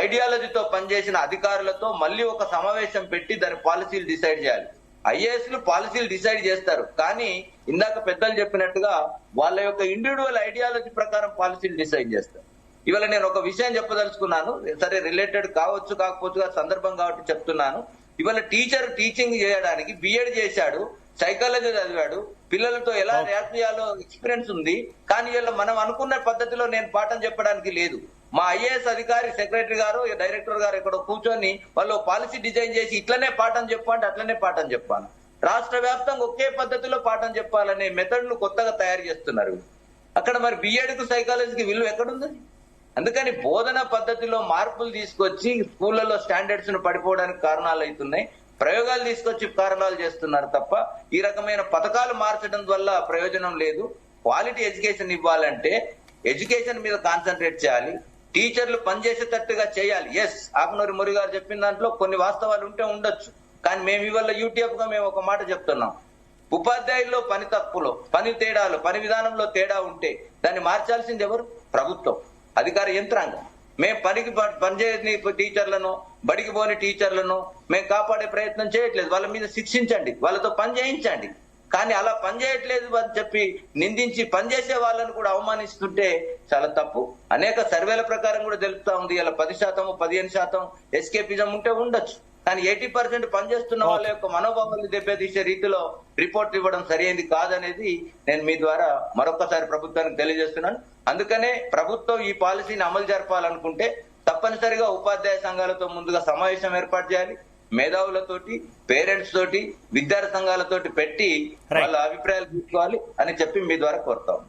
ఐడియాలజీతో పనిచేసిన అధికారులతో మళ్ళీ ఒక సమావేశం పెట్టి దాని పాలసీలు డిసైడ్ చేయాలి. ఐఏఎస్లు పాలసీలు డిసైడ్ చేస్తారు, కానీ ఇందాక పెద్దలు చెప్పినట్టుగా వాళ్ళ యొక్క ఇండివిజువల్ ఐడియాలజీ ప్రకారం పాలసీలు డిసైడ్ చేస్తారు. ఇవాళ నేను ఒక విషయం చెప్పదలుచుకున్నాను, సరే రిలేటెడ్ కావచ్చు కాకపోవచ్చు సందర్భం కాబట్టి చెప్తున్నాను. ఇవాళ టీచర్ టీచింగ్ చేయడానికి బిఎడ్ చేశాడు, సైకాలజీ చదివాడు, పిల్లలతో ఎలా ర్యాప్ చేయాలో ఎక్స్పీరియన్స్ ఉంది. కానీ వీళ్ళ మనం అనుకున్న పద్ధతిలో నేను పాఠం చెప్పడానికి లేదు. మా ఐఏఎస్ అధికారి సెక్రటరీ గారు డైరెక్టర్ గారు ఎక్కడో కూర్చొని వాళ్ళు పాలసీ డిజైన్ చేసి ఇట్లనే పాఠం చెప్పండి అట్లనే పాఠం చెప్పాను. రాష్ట్ర వ్యాప్తంగా ఒకే పద్ధతిలో పాఠం చెప్పాలనే మెథడ్ ను కొత్తగా తయారు చేస్తున్నారు. అక్కడ మరి బిఎడ్ కు సైకాలజీకి విలువ ఎక్కడుంది? అందుకని బోధన పద్ధతిలో మార్పులు తీసుకొచ్చి స్కూళ్లలో స్టాండర్డ్స్ ను పడిపోవడానికి కారణాలు అవుతున్నాయి. ప్రయోగాలు తీసుకొచ్చి కారణాలు చేస్తున్నారు తప్ప ఈ రకమైన పథకాలు మార్చడం వల్ల ప్రయోజనం లేదు. క్వాలిటీ ఎడ్యుకేషన్ ఇవ్వాలంటే ఎడ్యుకేషన్ మీద కాన్సన్ట్రేట్ చేయాలి, టీచర్లు పనిచేసేటట్టుగా చేయాలి. ఎస్, ఆకునూరి మురి గారు చెప్పిన దాంట్లో కొన్ని వాస్తవాలు ఉంటే ఉండొచ్చు. కానీ మేము ఇవాళ యూటీఎఫ్ గా మేము ఒక మాట చెప్తున్నాం, ఉపాధ్యాయుల్లో పని తక్కువలో, పని తేడాలో, పని విధానంలో తేడా ఉంటే దాన్ని మార్చాల్సింది ఎవరు? ప్రభుత్వం, అధికార యంత్రాంగం. మేము పనిచేయని టీచర్లను, బడికి పోని టీచర్లను మేము కాపాడే ప్రయత్నం చేయట్లేదు. వాళ్ళ మీద శిక్షించండి, వాళ్ళతో పని చేయించండి. కానీ అలా పనిచేయట్లేదు అని చెప్పి నిందించి పనిచేసే వాళ్ళని కూడా అవమానిస్తుంటే చాలా తప్పు. అనేక సర్వేల ప్రకారం కూడా తెలుపుతా ఉంది, ఇలా 10%, 15% ఎస్కేపిజం ఉంటే ఉండొచ్చు. కానీ 80% పనిచేస్తున్న వాళ్ళ యొక్క మనోభావాన్ని దెబ్బతీసే రీతిలో రిపోర్ట్ ఇవ్వడం సరైనది కాదనేది నేను మీ ద్వారా మరొకసారి ప్రభుత్వానికి తెలియజేస్తున్నాను. అందుకనే ప్రభుత్వం ఈ పాలసీని అమలు జరపాలనుకుంటే తప్పనిసరిగా ఉపాధ్యాయ సంఘాలతో ముందుగా సమావేశం ఏర్పాటు చేయాలి. మేధావులతోటి, పేరెంట్స్ తోటి, విద్యార్థి సంఘాలతోటి పెట్టి వాళ్ళ అభిప్రాయాలు తీసుకోవాలి అని చెప్పి మీ ద్వారా కోరుతాం.